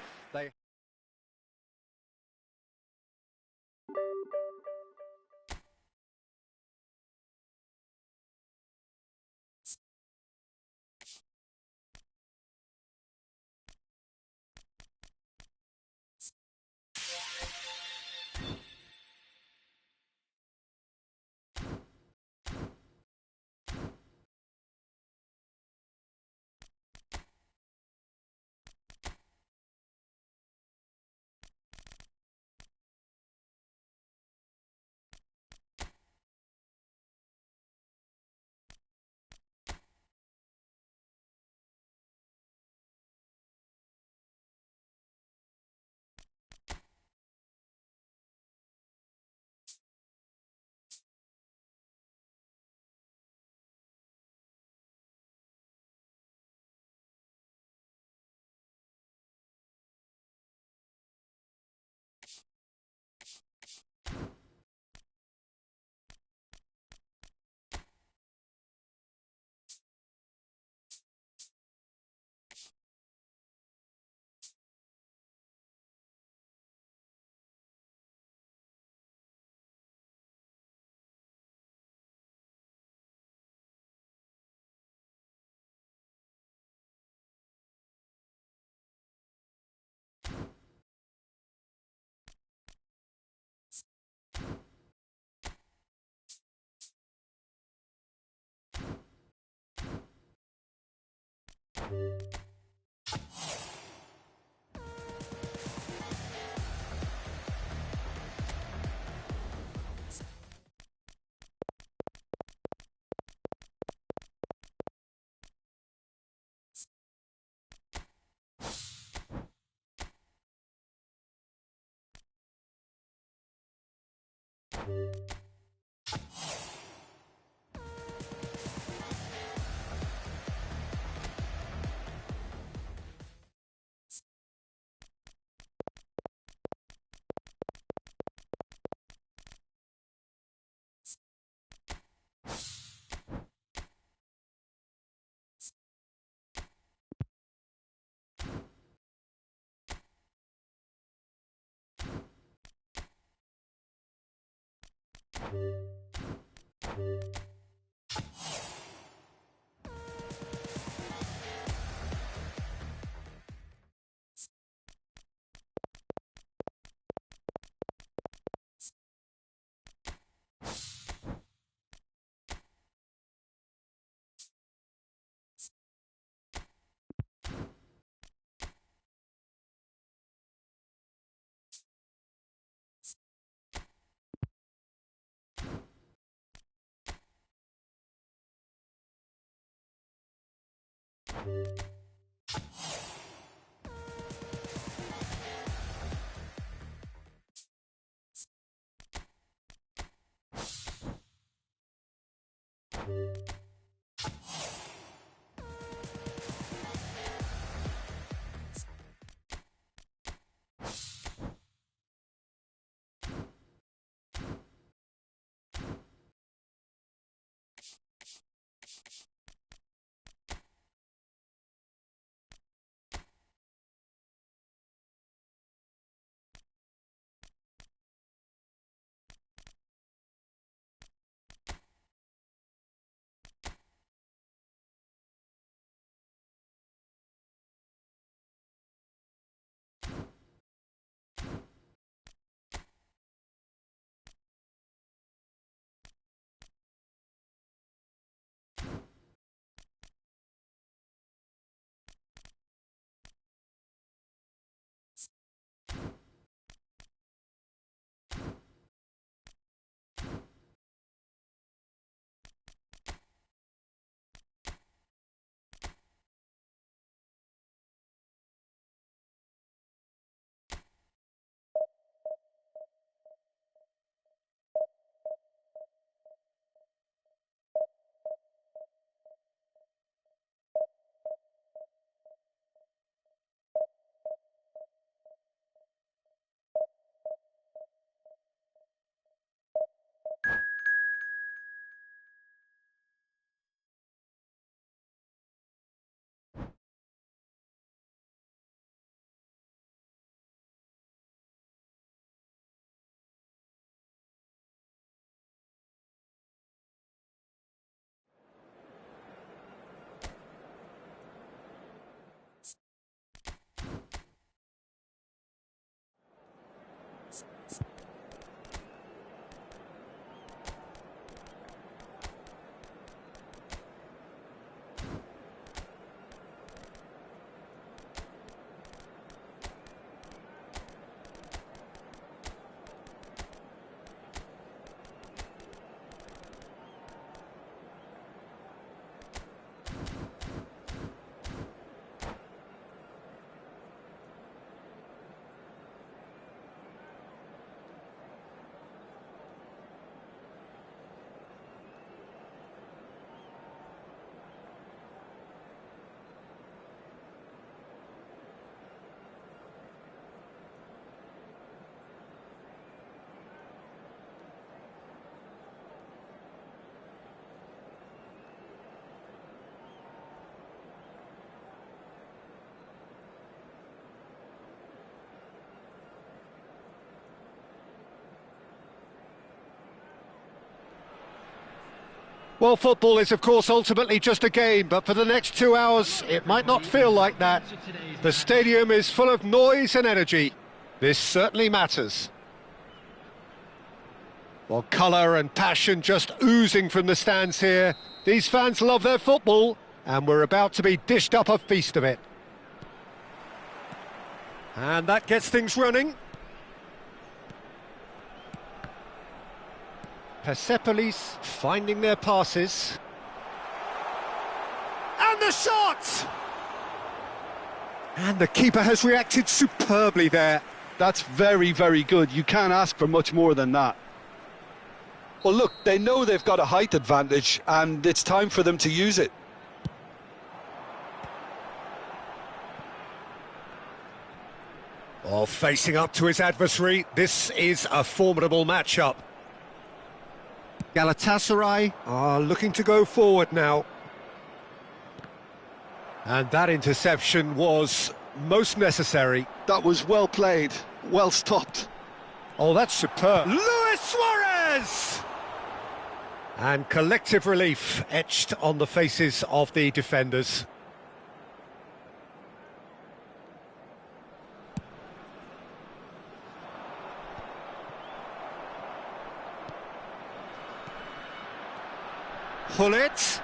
Well, football is, of course, ultimately just a game, but for the next 2 hours, it might not feel like that. The stadium is full of noise and energy. This certainly matters. Well, colour and passion just oozing from the stands here. These fans love their football, And we're about to be dished up a feast of it. And that gets things running. Persepolis finding their passes. And the shot! And the keeper has reacted superbly there. That's very, very good. You can't ask for much more than that. Well, look, they know they've got a height advantage, and it's time for them to use it. Oh, facing up to his adversary, this is a formidable matchup. Galatasaray are looking to go forward now. And that interception was most necessary. That was well played, well stopped. Oh, that's superb. Luis Suarez! And collective relief etched on the faces of the defenders. Gullit.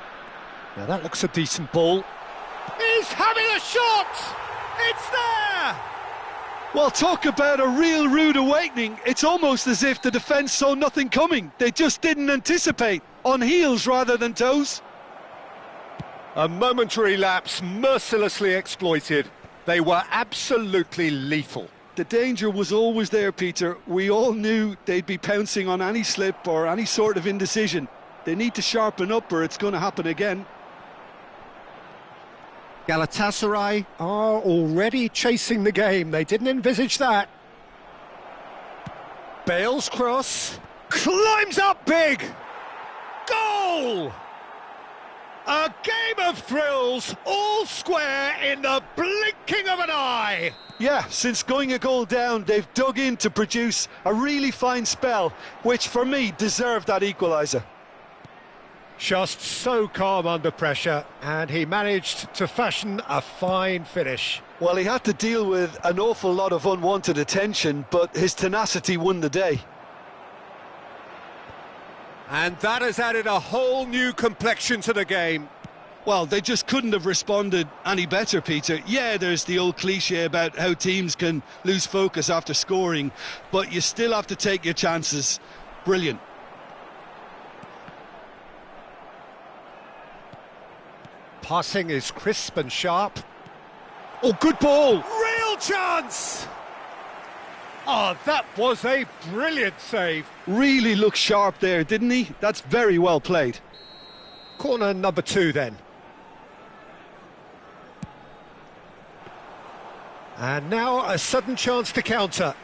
Now that looks a decent ball. He's having a shot! It's there! Well, talk about a real rude awakening. It's almost as if the defence saw nothing coming. They just didn't anticipate. On heels rather than toes. A momentary lapse mercilessly exploited. They were absolutely lethal. The danger was always there, Peter. We all knew they'd be pouncing on any slip or any sort of indecision. They need to sharpen up or it's going to happen again. Galatasaray are already chasing the game. They didn't envisage that. Bale's cross. Climbs up big. Goal! A game of thrills, all square in the blinking of an eye. Yeah, since going a goal down, they've dug in to produce a really fine spell, which for me deserved that equaliser. Just so calm under pressure, and he managed to fashion a fine finish. Well, he had to deal with an awful lot of unwanted attention, but his tenacity won the day. And that has added a whole new complexion to the game. Well, they just couldn't have responded any better, Peter. Yeah, there's the old cliche about how teams can lose focus after scoring, but you still have to take your chances. Brilliant. Passing is crisp and sharp. Oh, good ball! Real chance! Oh, that was a brilliant save. Really looked sharp there, didn't he? That's very well played. Corner number 2 then. And now a sudden chance to counter.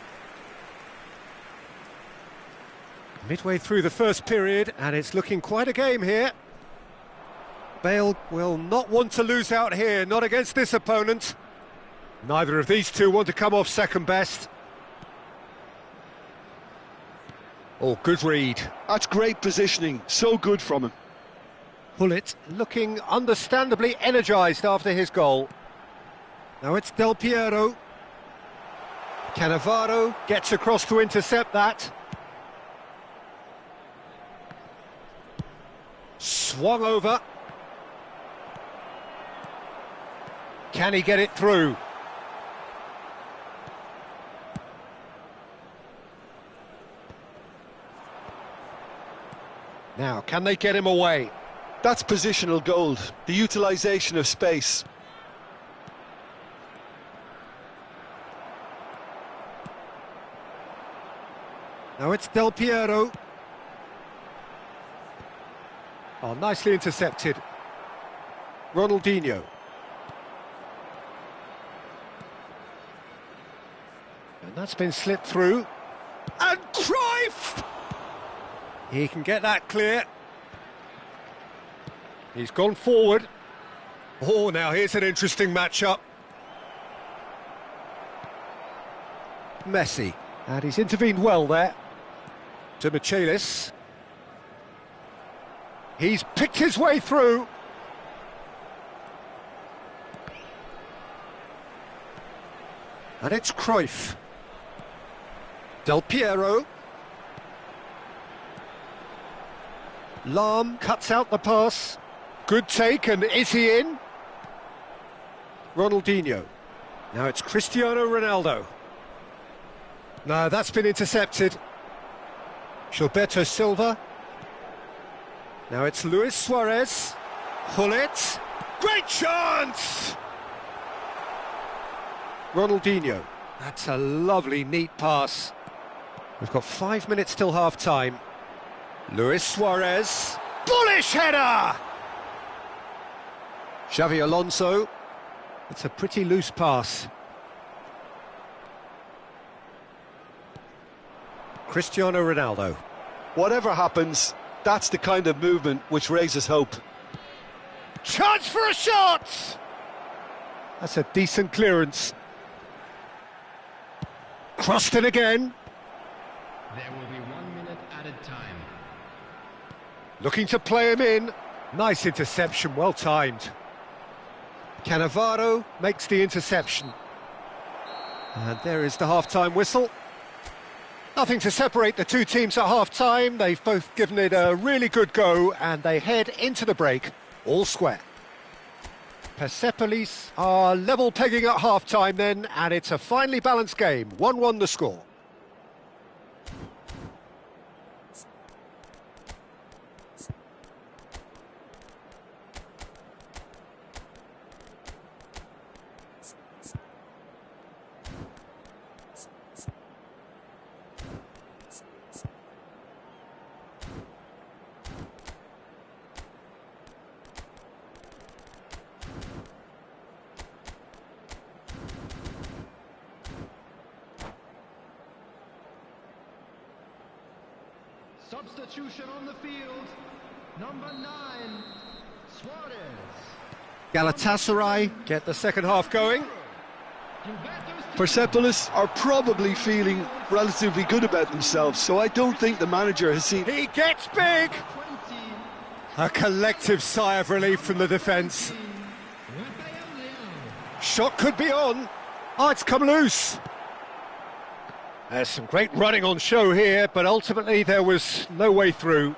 Midway through the first period, and it's looking quite a game here. Bale will not want to lose out here, not against this opponent. Neither of these two want to come off second best. Oh, good read. That's great positioning, so good from him. Gullit looking understandably energised after his goal. Now it's Del Piero. Cannavaro gets across to intercept that. Swung over. Can he get it through? Now, can they get him away? That's positional gold, the utilisation of space. Now it's Del Piero. Oh, nicely intercepted. Ronaldinho. And that's been slipped through. And Cruyff! He can get that clear. He's gone forward. Oh, now here's an interesting matchup. Messi. And he's intervened well there. To Michelis. He's picked his way through. And it's Cruyff. Del Piero. Lahm cuts out the pass. Good take, and is he in? Ronaldinho. Now it's Cristiano Ronaldo. No, that's been intercepted. Gilberto Silva. Now it's Luis Suarez. Hullet. Great chance! Ronaldinho. That's a lovely, neat pass. We've got 5 minutes till half-time. Luis Suarez. Bullish header! Xavi Alonso. It's a pretty loose pass. Cristiano Ronaldo. Whatever happens, that's the kind of movement which raises hope. Chance for a shot! That's a decent clearance. Crossed in again. There will be 1 minute added time. Looking to play him in. Nice interception, well timed. Cannavaro makes the interception. And there is the half-time whistle. Nothing to separate the two teams at half-time. They've both given it a really good go, and they head into the break all square. Persepolis are level pegging at half-time then, and it's a finely balanced game. 1-1 the score. Substitution on the field, number 9, Suarez. Galatasaray get the second half going. Persepolis are probably feeling relatively good about themselves, so I don't think the manager has seen... He gets big! A collective sigh of relief from the defence. Shot could be on. Oh, it's come loose. There's some great running on show here, but ultimately there was no way through.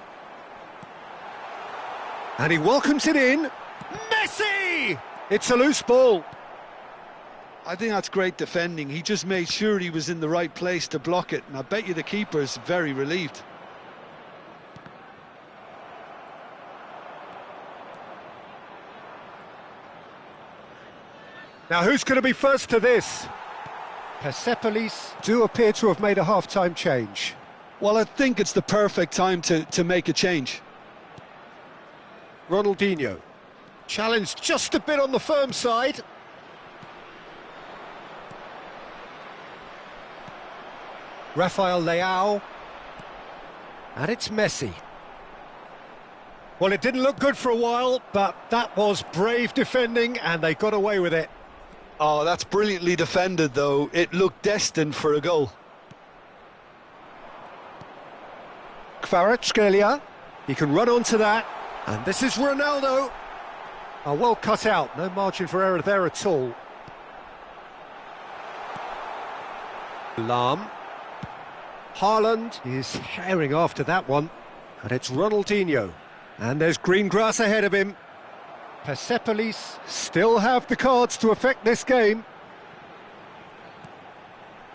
And he welcomes it in. Messi! It's a loose ball. I think that's great defending. He just made sure he was in the right place to block it, and I bet you the keeper's very relieved. Now who's going to be first to this? Persepolis do appear to have made a half-time change. Well, I think it's the perfect time to make a change. Ronaldinho. Challenged just a bit on the firm side. Rafael Leao. And it's Messi. Well, it didn't look good for a while, but that was brave defending and they got away with it. Oh, that's brilliantly defended, though. It looked destined for a goal. Kvaratskhelia. He can run onto that. And this is Ronaldo. Oh, well cut out. No margin for error there at all. Lahm. Haaland is herring after that one. And it's Ronaldinho. And there's green grass ahead of him. Persepolis still have the cards to affect this game.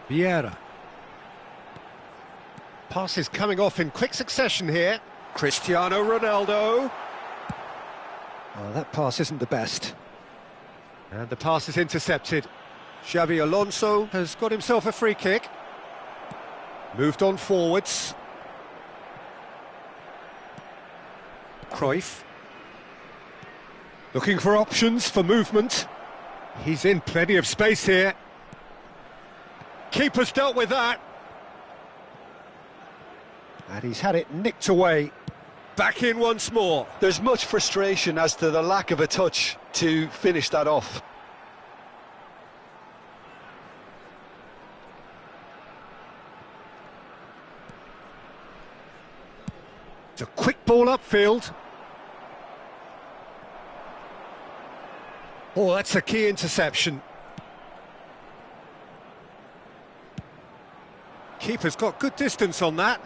Vieira. Passes coming off in quick succession here. Cristiano Ronaldo. Oh, that pass isn't the best. And the pass is intercepted. Xavi Alonso has got himself a free kick. Moved on forwards. Cruyff. Looking for options for movement. He's in plenty of space here. Keeper's dealt with that. And he's had it nicked away. Back in once more. There's much frustration as to the lack of a touch to finish that off. It's a quick ball upfield. Oh, that's a key interception. Keeper's got good distance on that.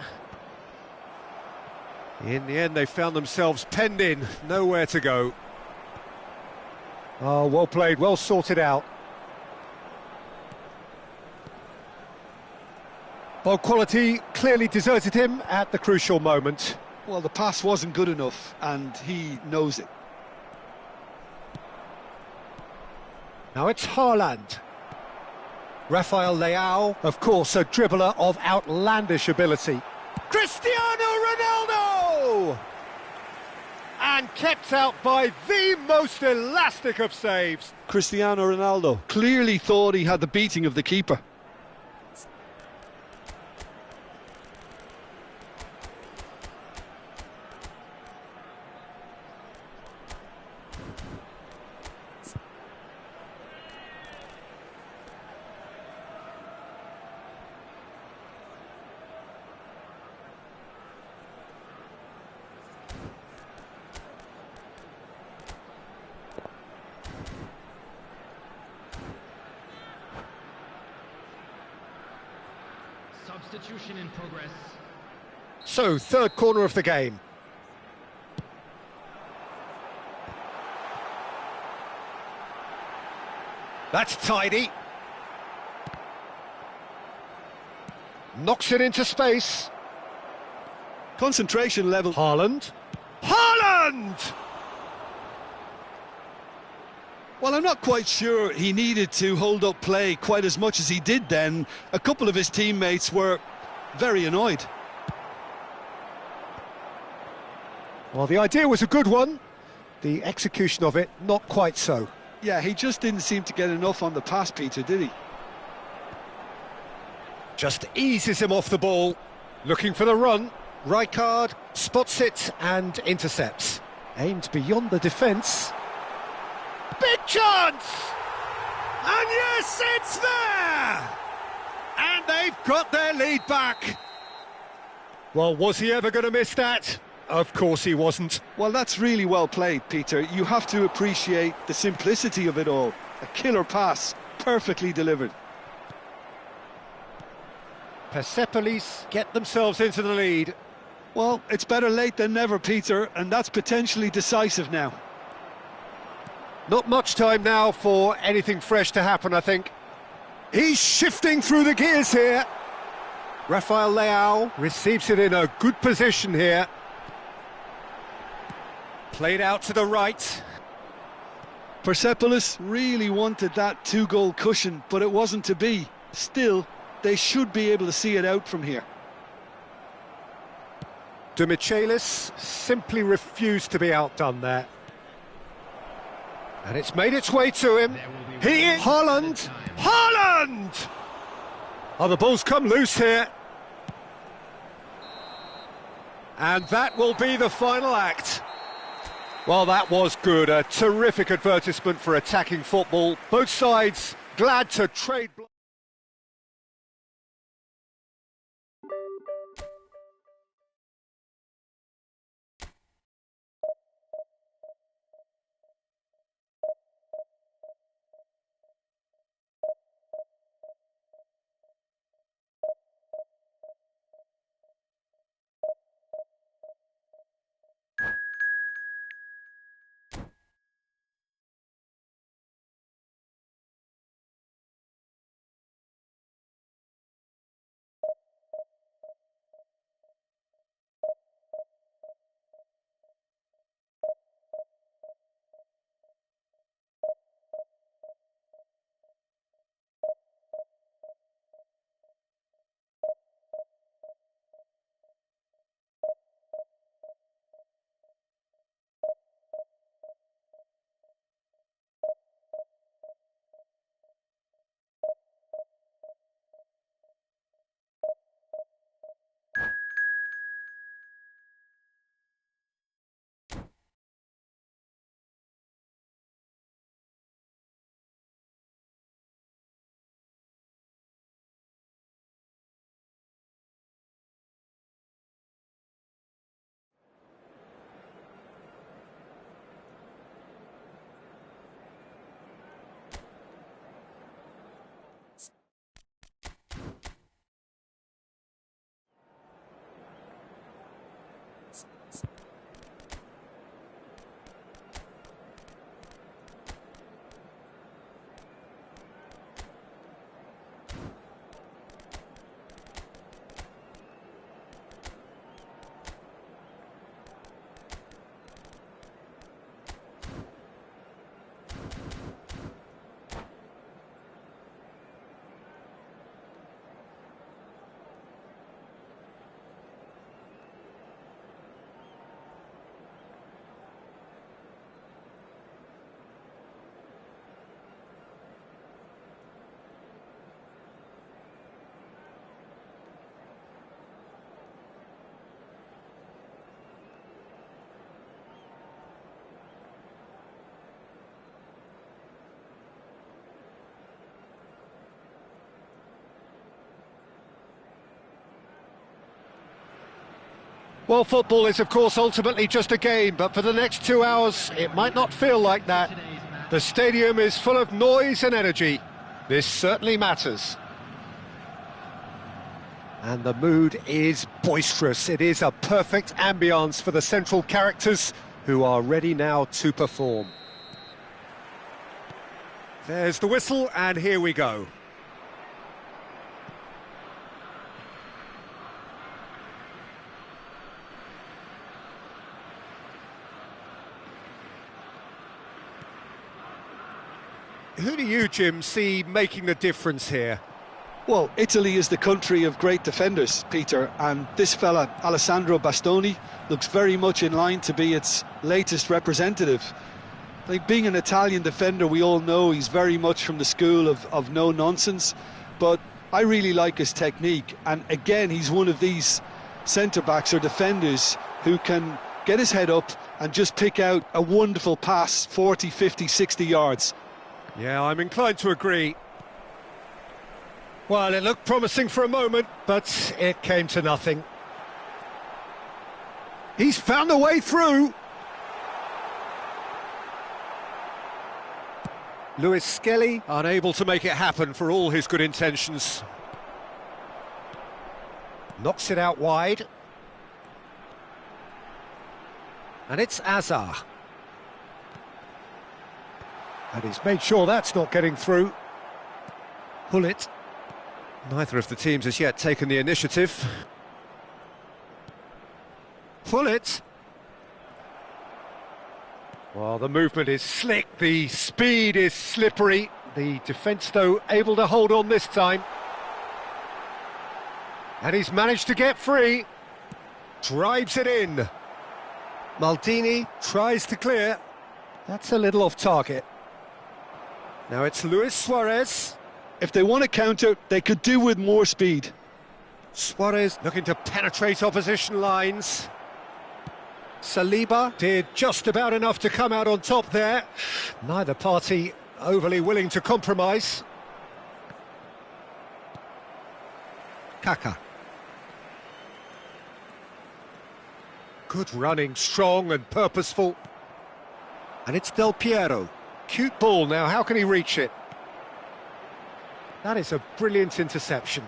In the end, they found themselves penned in, nowhere to go. Oh, well played, well sorted out. Ball quality clearly deserted him at the crucial moment. Well, the pass wasn't good enough, and he knows it. Now it's Haaland. Rafael Leao, of course, a dribbler of outlandish ability. Cristiano Ronaldo! And kept out by the most elastic of saves. Cristiano Ronaldo clearly thought he had the beating of the keeper. Substitution in progress. So, third corner of the game. That's tidy. Knocks it into space. Concentration level. Haaland. Haaland! Well, I'm not quite sure he needed to hold up play quite as much as he did then. A couple of his teammates were very annoyed. Well, the idea was a good one. The execution of it, not quite so. Yeah, he just didn't seem to get enough on the pass, Peter, did he? Just eases him off the ball. Looking for the run. Rijkaard spots it and intercepts. Aimed beyond the defence. Big chance! And yes, it's there! And they've got their lead back. Well, was he ever going to miss that? Of course he wasn't. Well, that's really well played, Peter. You have to appreciate the simplicity of it all. A killer pass, perfectly delivered. Persepolis get themselves into the lead. Well, it's better late than never, Peter, and that's potentially decisive now. Not much time now for anything fresh to happen, I think. He's shifting through the gears here. Rafael Leao receives it in a good position here. Played out to the right. Persepolis really wanted that two-goal cushion, but it wasn't to be. Still, they should be able to see it out from here. De Michelis simply refused to be outdone there. And it's made its way to him. He is Haaland. Haaland! Oh, the ball's come loose here. And that will be the final act. Well, that was good. A terrific advertisement for attacking football. Both sides glad to trade. Well, football is, of course, ultimately just a game, but for the next 2 hours, it might not feel like that. The stadium is full of noise and energy. This certainly matters. And the mood is boisterous. It is a perfect ambience for the central characters who are ready now to perform. There's the whistle, and here we go. Who do you, Jim, see making the difference here? Well, Italy is the country of great defenders, Peter, and this fella, Alessandro Bastoni, looks very much in line to be its latest representative. Like, being an Italian defender, we all know he's very much from the school of no nonsense, but I really like his technique, and again, he's one of these centre-backs or defenders who can get his head up and just pick out a wonderful pass 40, 50, 60 yards. Yeah, I'm inclined to agree. Well, it looked promising for a moment, but it came to nothing. He's found a way through. Lewis Skelly unable to make it happen for all his good intentions. Knocks it out wide. And it's Azar. And he's made sure that's not getting through. Hullet. Neither of the teams has yet taken the initiative. Hullet. Well, the movement is slick, the speed is slippery. The defence, though, able to hold on this time. And he's managed to get free. Drives it in. Maldini tries to clear. That's a little off target. Now it's Luis Suarez. If they want to counter, they could do with more speed. Suarez looking to penetrate opposition lines. Saliba did just about enough to come out on top there. Neither party overly willing to compromise. Kaka. Good running, strong and purposeful. And it's Del Piero. Cute ball now, how can he reach it? That is a brilliant interception.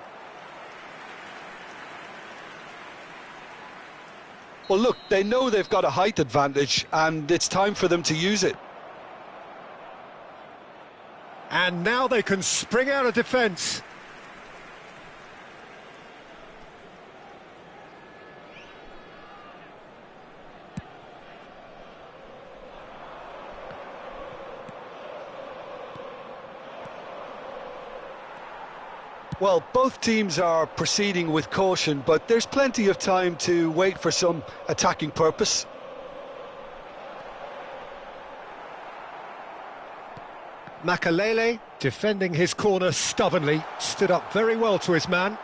Well, look, they know they've got a height advantage, and it's time for them to use it. And now they can spring out of defence. Well, both teams are proceeding with caution, but there's plenty of time to wait for some attacking purpose. Makalele, defending his corner stubbornly, stood up very well to his man.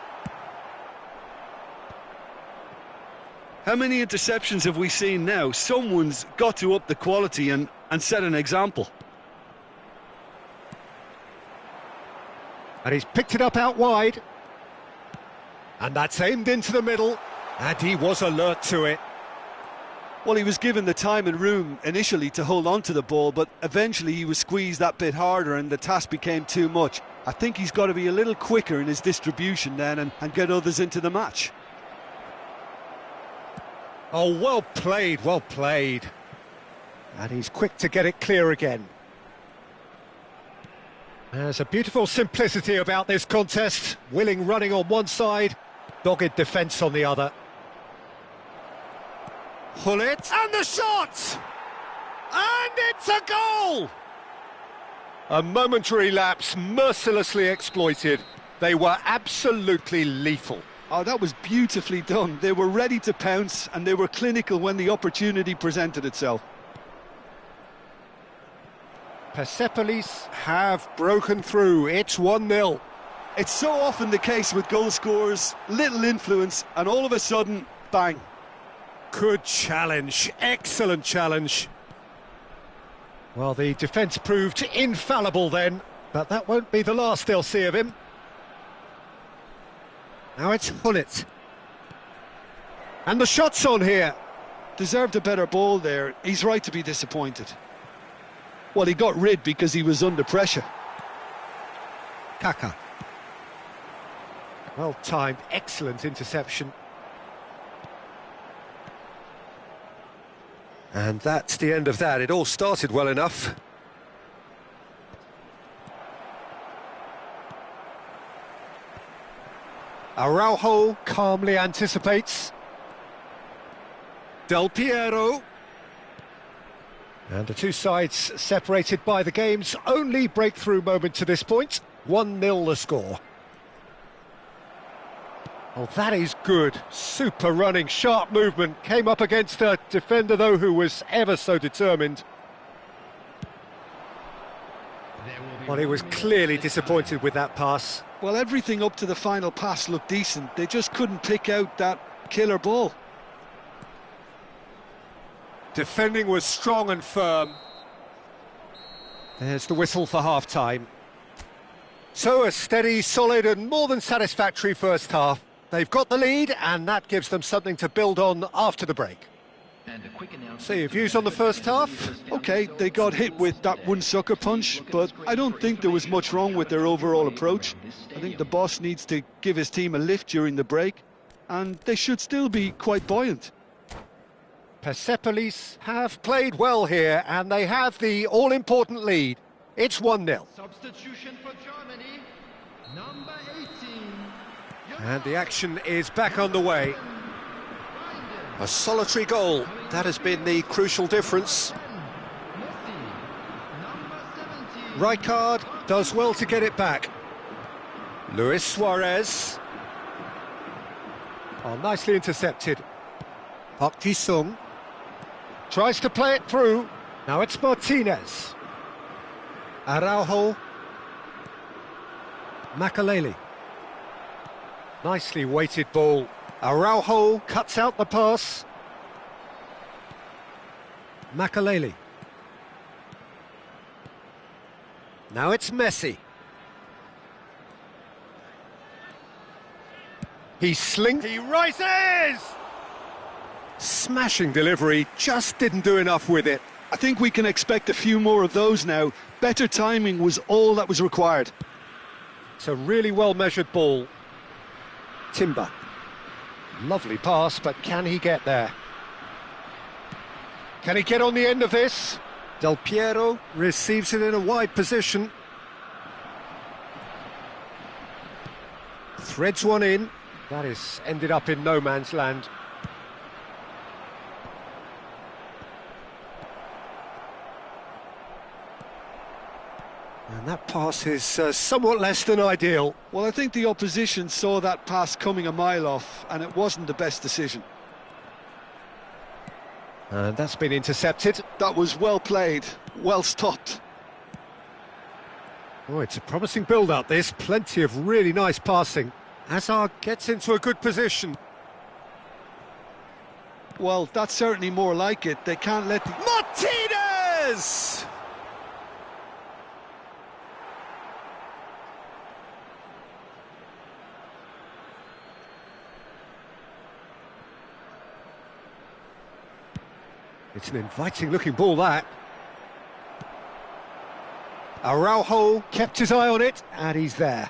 How many interceptions have we seen now? Someone's got to up the quality and set an example. And he's picked it up out wide. And that's aimed into the middle. And he was alert to it. Well, he was given the time and room initially to hold on to the ball, but eventually he was squeezed that bit harder and the task became too much. I think he's got to be a little quicker in his distribution then and get others into the match. Oh, well played, well played. And he's quick to get it clear again. There's a beautiful simplicity about this contest. Willing running on one side, dogged defence on the other. Gullit, and the shot! And it's a goal! A momentary lapse, mercilessly exploited. They were absolutely lethal. Oh, that was beautifully done. They were ready to pounce, and they were clinical when the opportunity presented itself. Persepolis have broken through. It's 1-0. It's so often the case with goal scorers, little influence, and all of a sudden, bang. Good challenge, excellent challenge. Well, the defence proved infallible then, but that won't be the last they'll see of him. Now it's Gullit. And the shot's on here. Deserved a better ball there. He's right to be disappointed. Well, he got rid because he was under pressure. Kaka. Well timed, excellent interception. And that's the end of that. It all started well enough. Araujo calmly anticipates. Del Piero. And the two sides separated by the game's only breakthrough moment to this point. 1-0 the score. Oh, that is good. Super running, sharp movement. Came up against a defender, though, who was ever so determined. Well, he was clearly disappointed with that pass. Well, everything up to the final pass looked decent. They just couldn't pick out that killer ball. Defending was strong and firm. There's the whistle for half-time. So a steady, solid and more than satisfactory first half. They've got the lead and that gives them something to build on after the break. So your views on the first half? OK, they got hit with that one sucker punch, but I don't think there was much wrong with their overall approach. I think the boss needs to give his team a lift during the break, and they should still be quite buoyant. Persepolis have played well here, and they have the all-important lead. It's 1-0. Substitution for Germany, number 18. And the action is back on the way. A solitary goal, that has been the crucial difference. Rijkaard does well to get it back. Luis Suarez. Oh, nicely intercepted. Park Ji-sung. Tries to play it through. Now it's Martinez. Araujo. Makaleli. Nicely weighted ball. Araujo cuts out the pass. Makaleli. Now it's Messi. He slinks. He rises! Smashing delivery, just didn't do enough with it. I think we can expect a few more of those now. Better timing was all that was required. It's a really well-measured ball. Timber. Lovely pass, but can he get there? Can he get on the end of this? Del Piero receives it in a wide position. Threads one in. That is ended up in no man's land. And that pass is somewhat less than ideal. Well, I think the opposition saw that pass coming a mile off, and it wasn't the best decision. And that's been intercepted. That was well played, well stopped. Oh, it's a promising build-up, this. Plenty of really nice passing. Hazard gets into a good position. Well, that's certainly more like it. They can't let the... Martinez! It's an inviting-looking ball, that. Araujo kept his eye on it, and he's there.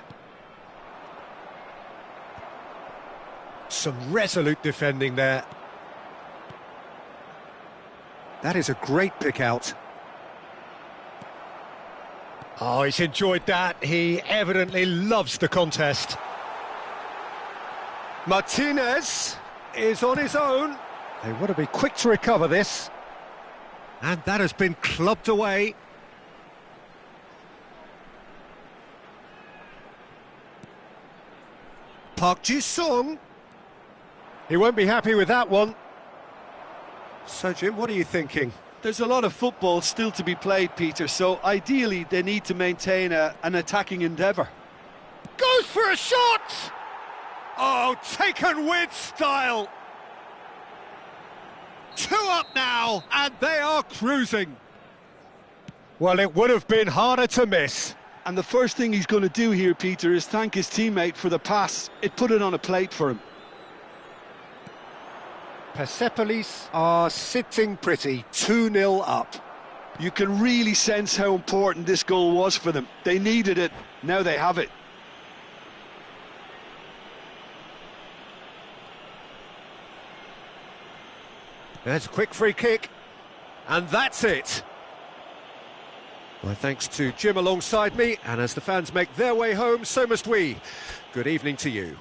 Some resolute defending there. That is a great pick out. Oh, he's enjoyed that. He evidently loves the contest. Martinez is on his own. They want to be quick to recover this. And that has been clubbed away. Park Ji-sung. He won't be happy with that one. So, Jim, what are you thinking? There's a lot of football still to be played, Peter, so ideally they need to maintain an attacking endeavour. Goes for a shot! Oh, taken with style! 2 up now, and they are cruising. Well, it would have been harder to miss. And the first thing he's going to do here, Peter, is thank his teammate for the pass. It put it on a plate for him. Persepolis are sitting pretty, 2-0 up. You can really sense how important this goal was for them. They needed it, now they have it. There's a quick free kick, and that's it. My thanks to Jim alongside me, and as the fans make their way home, so must we. Good evening to you.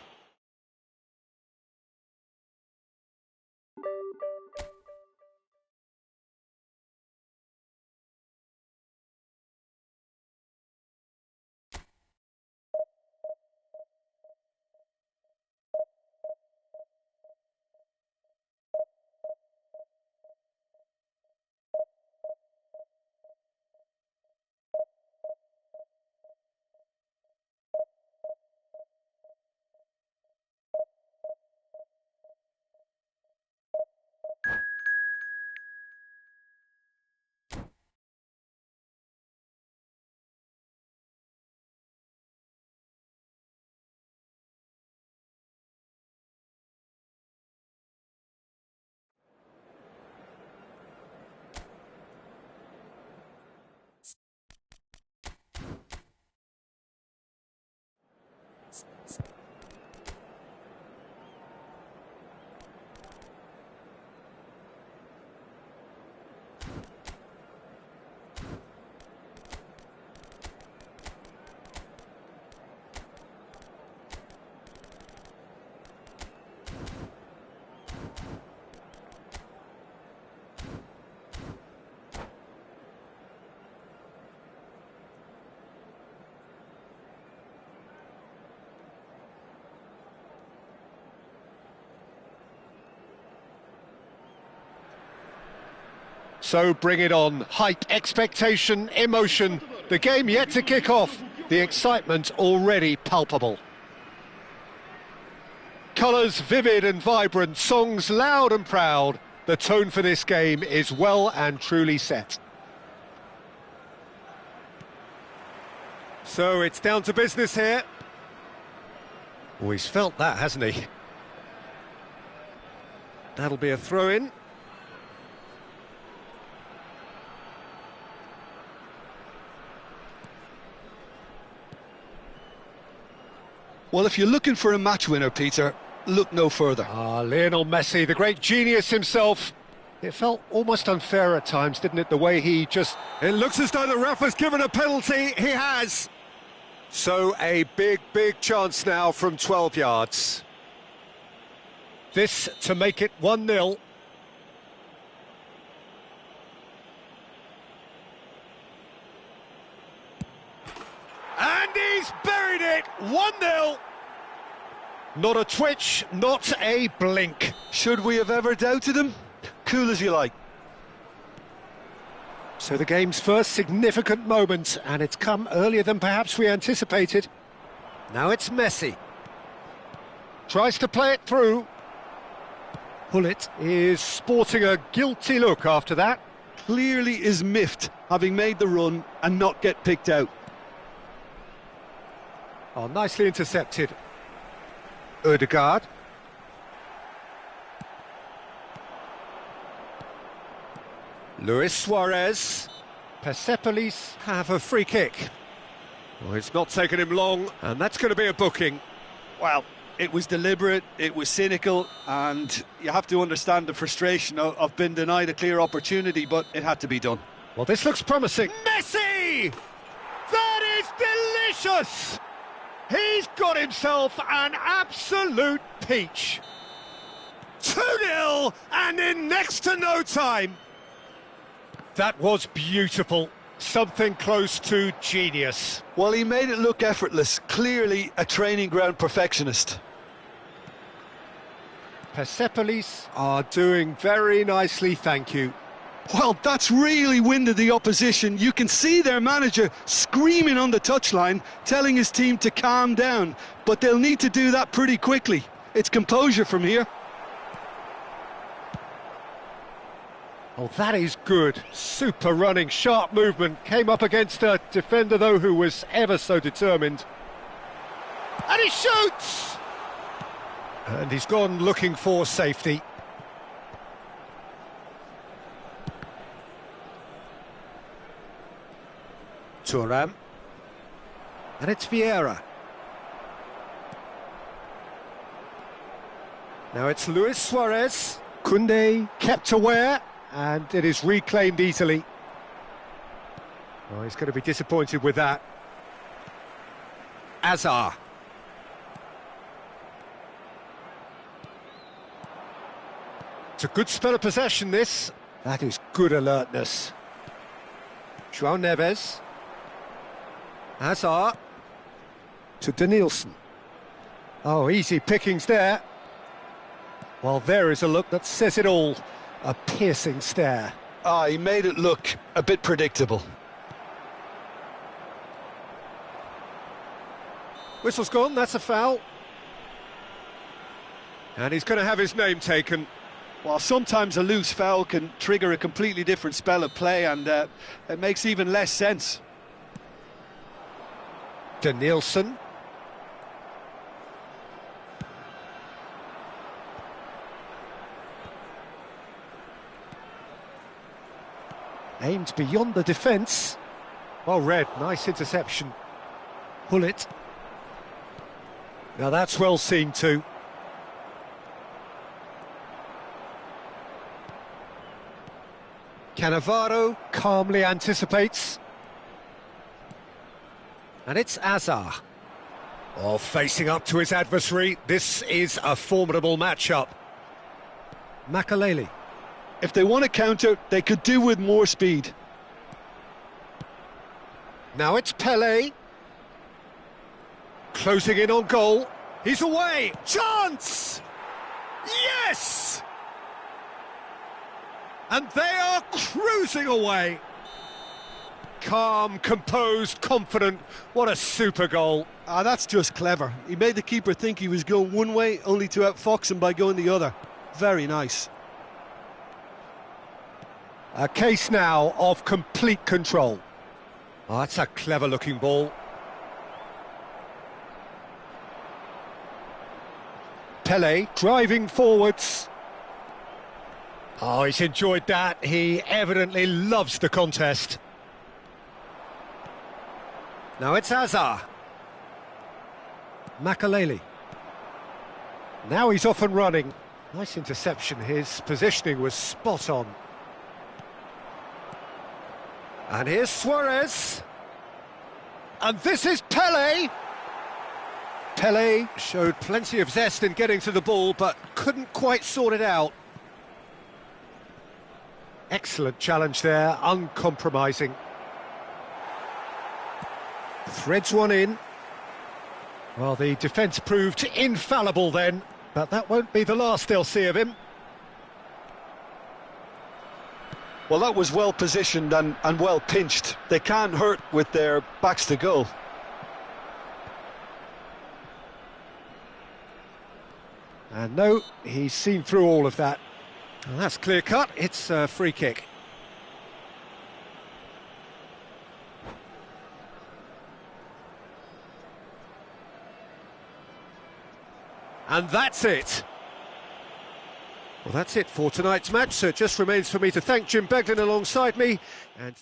So bring it on. Hype, expectation, emotion. The game yet to kick off. The excitement already palpable. Colours vivid and vibrant, songs loud and proud. The tone for this game is well and truly set. So it's down to business here. Oh, he's felt that, hasn't he? That'll be a throw-in. Well, if you're looking for a match winner, Peter, look no further. Ah, Lionel Messi, the great genius himself. It felt almost unfair at times, didn't it, the way he just... It looks as though the ref has given a penalty. He has. So a big, big chance now from 12 yards. This to make it 1-0. And he's buried it! 1-0! Not a twitch, not a blink. Should we have ever doubted him? Cool as you like. So the game's first significant moment, and it's come earlier than perhaps we anticipated. Now it's Messi. Tries to play it through. Pullet is sporting a guilty look after that. Clearly is miffed, having made the run and not get picked out. Oh, nicely intercepted. Ødegaard. Luis Suarez. Persepolis have a free kick. Well, it's not taken him long, and that's going to be a booking. Well, It was deliberate, it was cynical, and you have to understand the frustration of being denied a clear opportunity, but it had to be done. Well, this looks promising. Messi! That is delicious! He's got himself an absolute peach. 2-0, and in next to no time. That was beautiful. Something close to genius. Well, he made it look effortless. Clearly a training ground perfectionist. Persepolis are doing very nicely, thank you. Well, that's really winded the opposition. You can see their manager screaming on the touchline, telling his team to calm down. But they'll need to do that pretty quickly. It's composure from here. Oh, that is good. Super running, sharp movement. Came up against a defender, though, who was ever so determined. And he shoots! And he's gone looking for safety. Thuram. And it's Vieira. Now it's Luis Suarez. Koundé kept aware, and it is reclaimed easily. Oh, he's going to be disappointed with that. Azar. It's a good spell of possession, this. That is good alertness. João Neves. Hazard. To Denilson. Oh, easy pickings there. Well, there is a look that says it all. A piercing stare. Ah, he made it look a bit predictable. Whistle's gone, that's a foul. And he's going to have his name taken. While sometimes a loose foul can trigger a completely different spell of play, and it makes even less sense. Denilson. Aimed beyond the defence. Well read, nice interception. Hullet. Now that's well seen too. Cannavaro calmly anticipates. And it's Azar. Oh, facing up to his adversary. This is a formidable matchup. Makaleli. If they want to counter, they could do with more speed. Now it's Pelé. Closing in on goal. He's away. Chance! Yes! And they are cruising away. Calm, composed, confident. What a super goal. Ah, that's just clever. He made the keeper think he was going one way, only to outfox him by going the other. Very nice. A case now of complete control. Oh, that's a clever-looking ball. Pelé driving forwards. Oh, he's enjoyed that. He evidently loves the contest. Now it's Azar. Makaleli. Now he's off and running. Nice interception. His positioning was spot on. And here's Suarez. And this is Pelé. Pelé showed plenty of zest in getting to the ball, but couldn't quite sort it out. Excellent challenge there, uncompromising. Threads one in. Well, the defence proved infallible then, but that won't be the last they'll see of him. Well, that was well positioned and well pinched. They can't hurt with their backs to goal. And no, he's seen through all of that. Well, that's clear cut, it's a free kick. And that's it. Well, that's it for tonight's match, so it just remains for me to thank Jim Beglin alongside me and